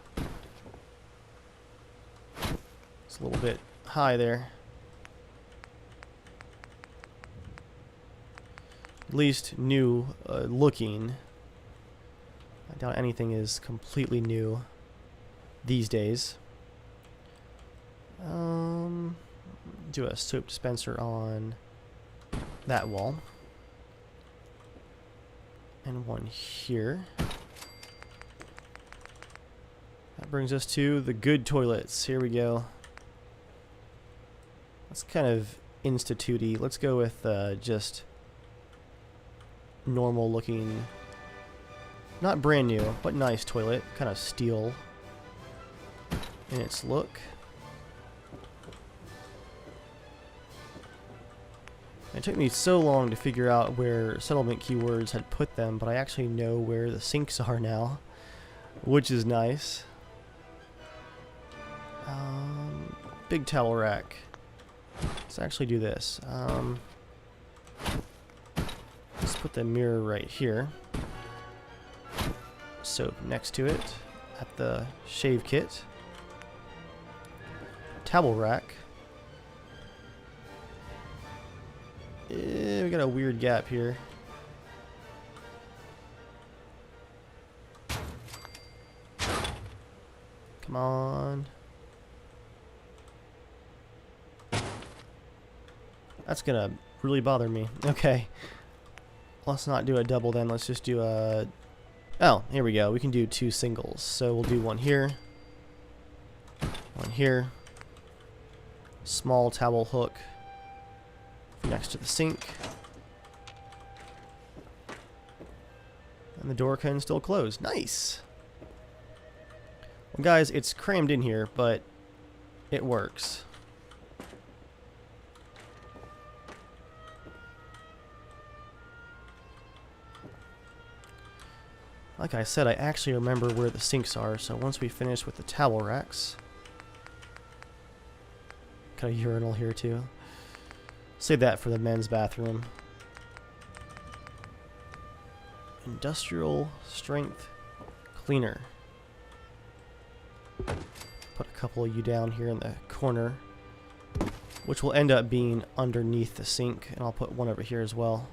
It's a little bit high there. At least new looking. I doubt anything is completely new these days. Do a soap dispenser on that wall. And one here. That brings us to the good toilets. Here we go. That's kind of institute-y. Let's go with just normal looking, not brand new, but nice toilet. Kind of steel in its look. It took me so long to figure out where settlement keywords had put them, but I actually know where the sinks are now, which is nice. Big towel rack. Let's actually do this. Let's put the mirror right here. Soap next to it at the shave kit. Towel rack. We got a weird gap here. Come on. That's gonna really bother me. Okay. Let's not do a double then. Let's just do a... Oh, here we go. We can do two singles. So we'll do one here. One here. Small towel hook next to the sink. And the door can still close. Nice! Well, guys, it's crammed in here, but it works. Like I said, I actually remember where the sinks are, so once we finish with the towel racks... Got a urinal here, too. Save that for the men's bathroom. Industrial strength cleaner. Put a couple of you down here in the corner. which will end up being underneath the sink, and I'll put one over here as well.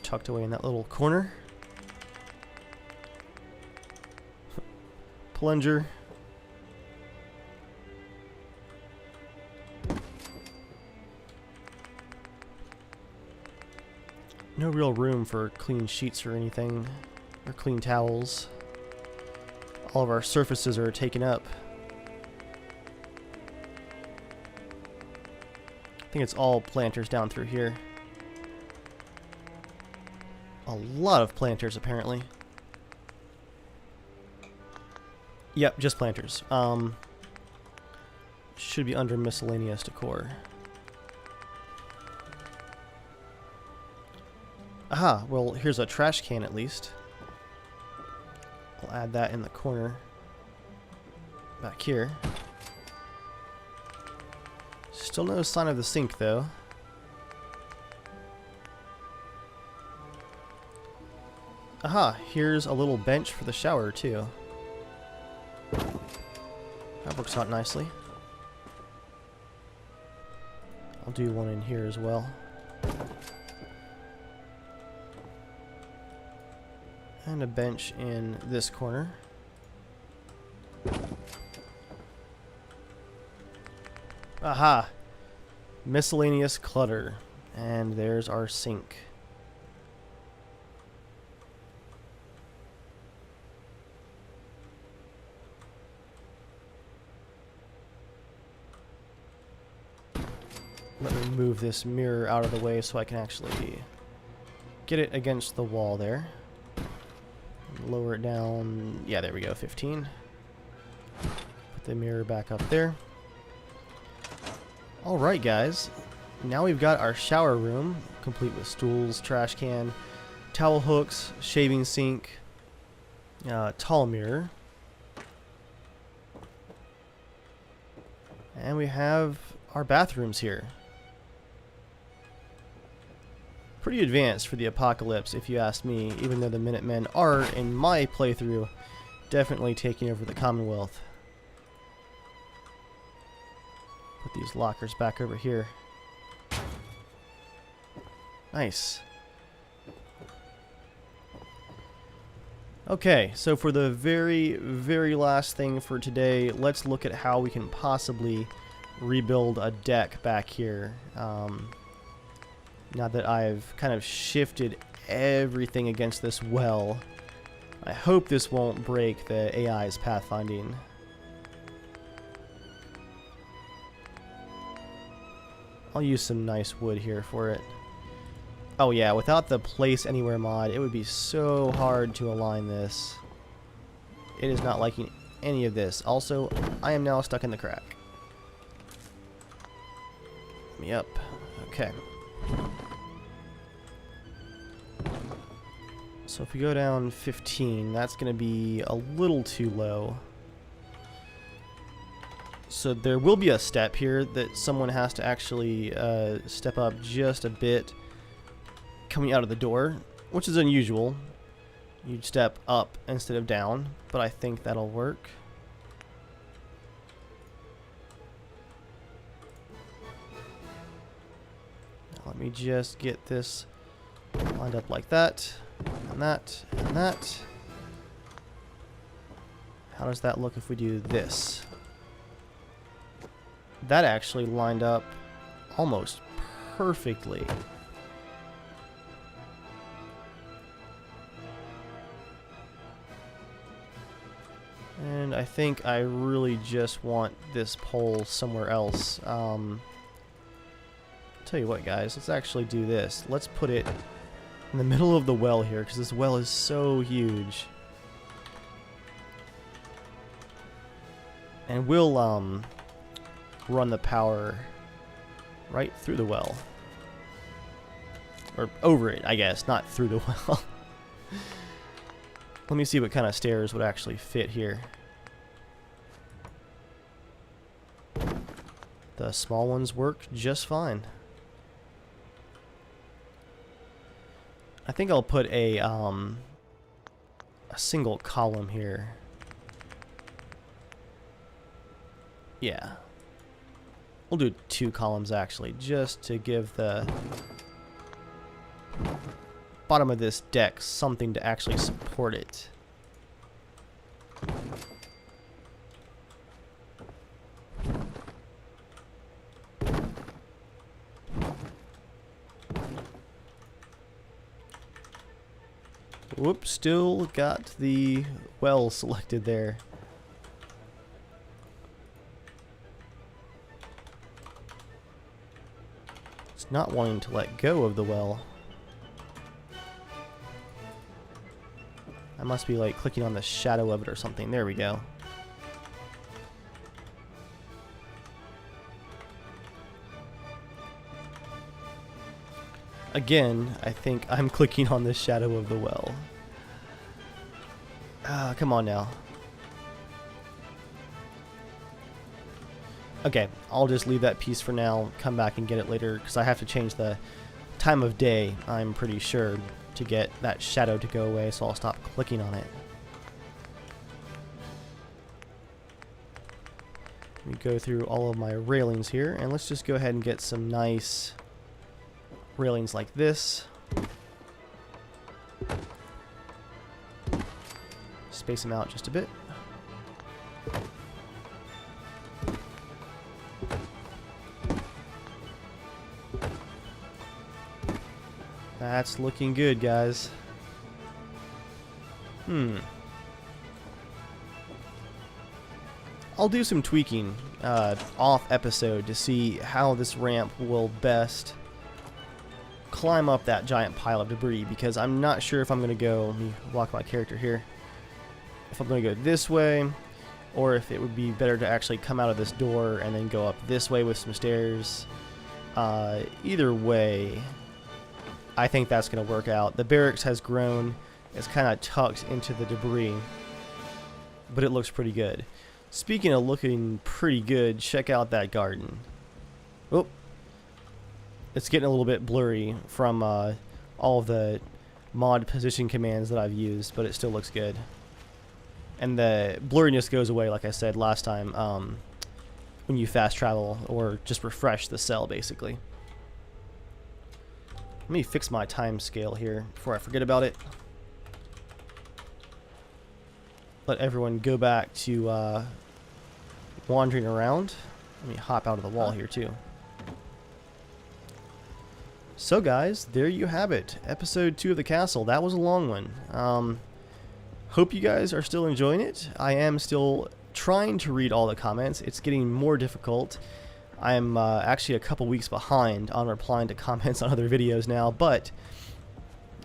Tucked away in that little corner. Plunger. No real room for clean sheets or anything, or clean towels. All of our surfaces are taken up. I think it's all planters down through here. A lot of planters, apparently. Yep, just planters. Should be under miscellaneous decor. Aha, well, here's a trash can at least. I'll add that in the corner. Back here. Still no sign of the sink, though. Aha, here's a little bench for the shower, too. That works out nicely. I'll do one in here as well. And a bench in this corner. Aha! Miscellaneous clutter. And there's our sink. Let me move this mirror out of the way so I can actually get it against the wall there. Lower it down. Yeah, there we go, 15. Put the mirror back up there. Alright, guys. Now we've got our shower room, complete with stools, trash can, towel hooks, shaving sink, tall mirror. And we have our bathrooms here. Pretty advanced for the apocalypse, if you ask me, even though the Minutemen are, in my playthrough, definitely taking over the Commonwealth. Put these lockers back over here. Nice. Okay, so for the very, very last thing for today, let's look at how we can possibly rebuild a deck back here. Now that I've kind of shifted everything against this well, I hope this won't break the AI's pathfinding. I'll use some nice wood here for it. Oh yeah, without the place anywhere mod, it would be so hard to align this. It is not liking any of this. Also, I am now stuck in the crack. Let me up. Okay. So if we go down 15, that's going to be a little too low. So there will be a step here that someone has to actually step up just a bit coming out of the door, which is unusual. You'd step up instead of down, but I think that'll work. Now let me just get this lined up like that, and that, and that. How does that look if we do this? That actually lined up almost perfectly. And I think I really just want this pole somewhere else. Tell you what, guys, let's actually do this. Let's put it in the middle of the well here, because this well is so huge. And we'll run the power right through the well. Or over it, I guess, not through the well. Let me see what kind of stairs would actually fit here. The small ones work just fine. I think I'll put a single column here. Yeah. We'll do 2 columns actually, just to give the bottom of this deck something to actually support it. Whoops, still got the well selected there. It's not wanting to let go of the well. I must be like clicking on the shadow of it or something. There we go. Again, I think I'm clicking on the shadow of the well. Ah, come on now. Okay, I'll just leave that piece for now, come back and get it later, because I have to change the time of day, I'm pretty sure, to get that shadow to go away, so I'll stop clicking on it. Let me go through all of my railings here, and let's just go ahead and get some nice railings like this. Space them out just a bit. That's looking good, guys. I'll do some tweaking off episode to see how this ramp will best climb up that giant pile of debris, because I'm not sure if I'm going to go, let me walk my character here, if I'm going to go this way, or if it would be better to actually come out of this door and then go up this way with some stairs. Either way, I think that's going to work out. The barracks has grown, it's kind of tucked into the debris, but it looks pretty good. Speaking of looking pretty good, check out that garden. Oh, it's getting a little bit blurry from all of the mod position commands that I've used, but it still looks good. And the blurriness goes away, like I said last time, when you fast travel or just refresh the cell, basically. Let me fix my time scale here before I forget about it. Let everyone go back to wandering around. Let me hop out of the wall here too. So guys, there you have it. Episode 2 of the castle. That was a long one. Hope you guys are still enjoying it. I am still trying to read all the comments. It's getting more difficult. I'm actually a couple weeks behind on replying to comments on other videos now, but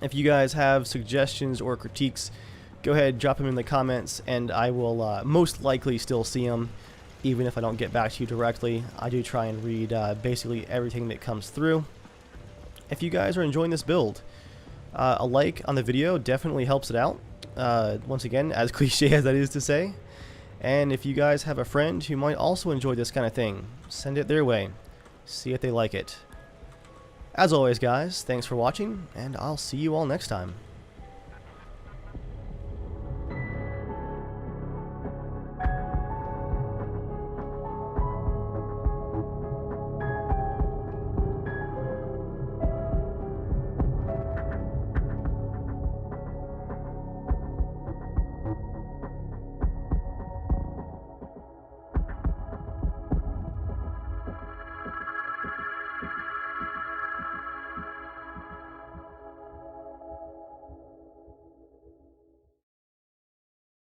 if you guys have suggestions or critiques, go ahead, drop them in the comments, and I will most likely still see them, even if I don't get back to you directly. I do try and read basically everything that comes through. If you guys are enjoying this build, a like on the video definitely helps it out. Once again, as cliche as that is to say. And if you guys have a friend who might also enjoy this kind of thing, send it their way. See if they like it. As always, guys, thanks for watching, and I'll see you all next time.